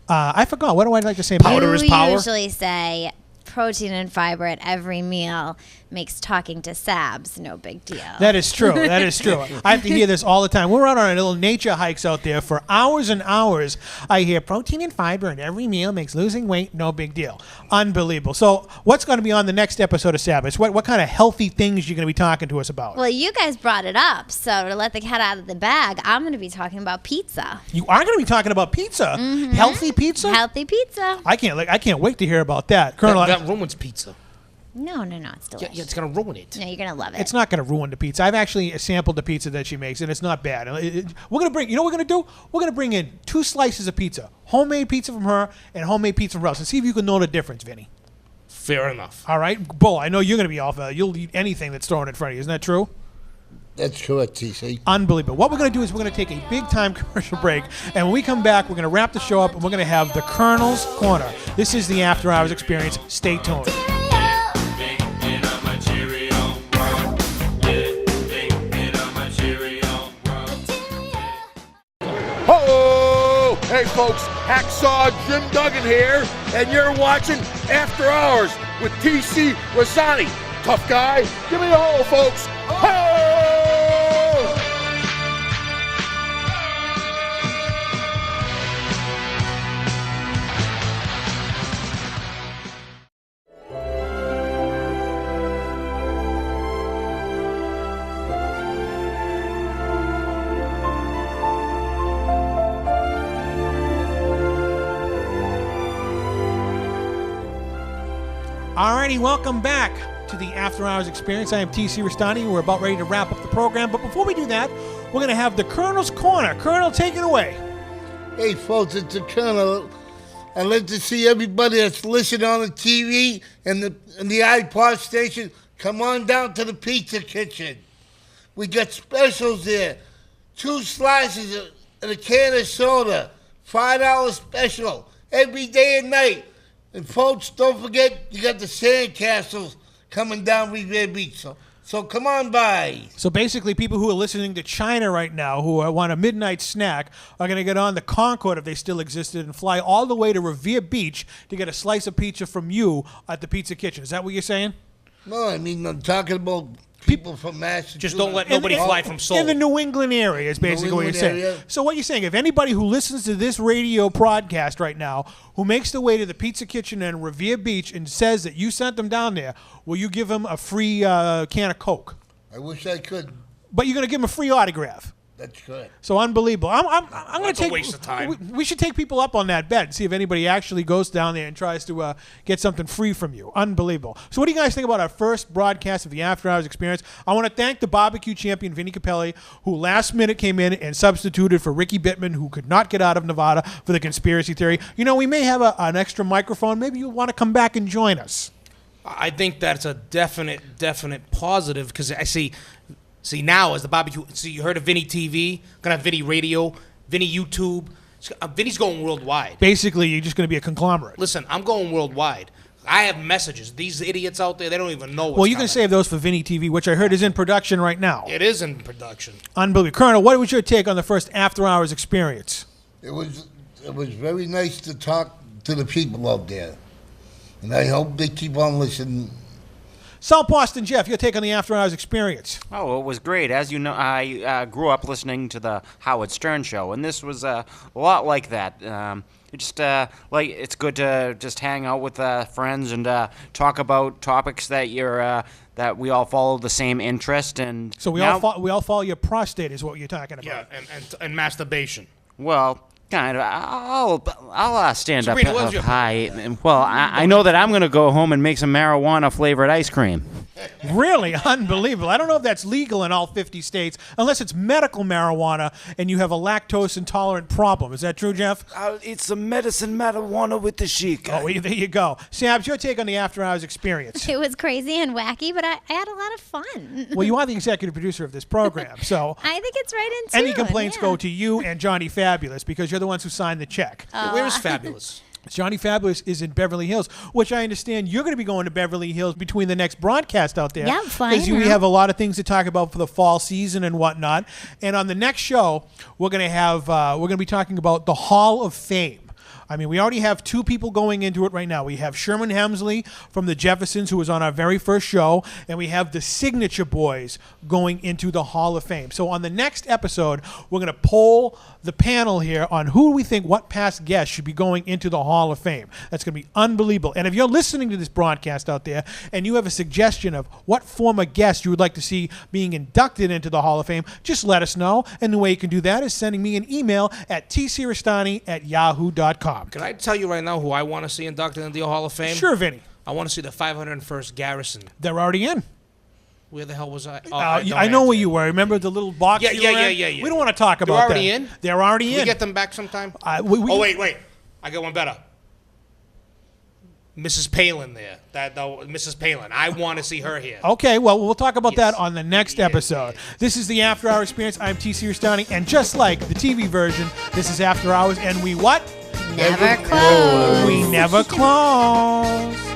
I forgot. What do I like to say? Powder is power? You usually say protein and fiber at every meal makes talking to Sabs no big deal. That is true. That is true. I have to hear this all the time. We're out on our little nature hikes out there for hours and hours. I hear protein and fiber in every meal makes losing weight no big deal. Unbelievable. So what's going to be on the next episode of Sabbath? What kind of healthy things you're going to be talking to us about? Well, you guys brought it up, so to let the cat out of the bag, I'm going to be talking about pizza. You are going to be talking about pizza. Mm-hmm. Healthy pizza? Healthy pizza. I can't wait to hear about that. Colonel, That ruins pizza. No, it's delicious. Yeah, it's going to ruin it. No, you're going to love it. it's not going to ruin the pizza. I've actually sampled the pizza that she makes, and it's not bad. We're going to bring, you know what we're going to do? We're going to bring in 2 slices of pizza. Homemade pizza from her and homemade pizza from us, and see if you can know the difference, Vinny. Fair enough. All right? Bull, I know you're going to be off. You'll eat anything that's thrown in front of you. Isn't that true? That's correct, TC. Unbelievable. What we're going to do is we're going to take a big-time commercial break, and when we come back, we're going to wrap the show up, and we're going to have the Colonel's Corner. This is the After Hours Experience. Stay tuned. Ho! Hey folks, Hacksaw Jim Duggan here, and you're watching After Hours with TC Restani. Tough guy, give me a hole, folks. Ho! Alrighty, welcome back to the After Hours Experience. I am TC Restani. We're about ready to wrap up the program, but before we do that, we're going to have the Colonel's Corner. Colonel, take it away. Hey, folks, it's the Colonel. I'd like to see everybody that's listening on the TV and the iPod station come on down to the Pizza Kitchen. We got specials there. 2 slices and a can of soda. $5 special every day and night. And folks, don't forget, you got the sandcastles coming down Revere Beach. So come on by. So basically, people who are listening to China right now, who want a midnight snack, are going to get on the Concorde, if they still existed, and fly all the way to Revere Beach to get a slice of pizza from you at the Pizza Kitchen. Is that what you're saying? No, I mean, I'm talking about people from Massachusetts. Just don't let nobody fly from Seoul. In the New England area is basically what you're saying. So what you're saying, if anybody who listens to this radio broadcast right now, who makes the way to the Pizza Kitchen in Revere Beach and says that you sent them down there, will you give them a free can of Coke? I wish I could. But you're going to give them a free autograph. That's correct. So unbelievable. I'm going to That's take a waste of time. We should take people up on that bet and see if anybody actually goes down there and tries to get something free from you. Unbelievable. So what do you guys think about our first broadcast of the After Hours Experience? I want to thank the barbecue champion, Vinny Capelli, who last minute came in and substituted for Ricky Bittman, who could not get out of Nevada for the conspiracy theory. You know, we may have an extra microphone. Maybe you'll want to come back and join us. I think that's a definite positive, because I see now as the barbecue. See, you heard of Vinny TV, gonna have Vinny Radio, Vinny YouTube. Vinny's going worldwide. Basically, you're just going to be a conglomerate. Listen, I'm going worldwide. I have messages. These idiots out there, they don't even know what's Well, you can coming. save those for Vinny TV, which I heard is in production right now. It is in production. Unbelievable. Colonel, what was your take on the first After Hours Experience? It was very nice to talk to the people out there. And I hope they keep on listening. South Boston Jeff, your take on the After Hours experience. Oh, it was great. As you know, I grew up listening to the Howard Stern show, and this was a lot like that. Like it's good to just hang out with friends and talk about topics that that we all follow the same interest. And So we all follow your prostate is what you're talking about. Yeah, and masturbation. Well, kind of. I'll stand Sabrina, up what was your- high. Well, I know that I'm going to go home and make some marijuana-flavored ice cream. Really? Unbelievable. I don't know if that's legal in all 50 states, unless it's medical marijuana and you have a lactose intolerant problem. Is that true, Jeff? It's a medicine marijuana with the chic. Oh, there you go. Sabs, your take on the After Hours experience. It was crazy and wacky, but I had a lot of fun. Well, you are the executive producer of this program, so I think it's right into any it, complaints yeah. go to you and Johnny Fabulous because you're the ones who signed the check. Where is Fabulous? Johnny Fabulous is in Beverly Hills, which I understand you're going to be going to Beverly Hills between the next broadcast out there. Yeah, flying Because we out. have a lot of things to talk about for the fall season and whatnot. And on the next show, we're going to be talking about the Hall of Fame. I mean, we already have 2 people going into it right now. We have Sherman Hemsley from the Jeffersons, who was on our very first show, and we have the Signature Boys going into the Hall of Fame. So on the next episode, we're going to poll the panel here on who we think what past guests should be going into the Hall of Fame. That's going to be unbelievable. And if you're listening to this broadcast out there and you have a suggestion of what former guest you would like to see being inducted into the Hall of Fame, just let us know. And the way you can do that is sending me an email at tcrestani@yahoo.com. Can I tell you right now who I want to see inducted into the Hall of Fame? Sure, Vinny. I want to see the 501st Garrison. They're already in. Where the hell was I? Oh, I know where you were. Remember the little box? Yeah, you yeah, were in? yeah. We don't want to talk about already that. in? They're already Can in. we get them back sometime? Wait. I got one better. Mrs. Palin there. Mrs. Palin. I want to see her here. Okay, well, we'll talk about Yes. that on the next Yeah, episode. yeah. This is the After Hour Experience. I'm TC Restani, and just like the TV version, this is After Hours, and we what? Never close. We never close.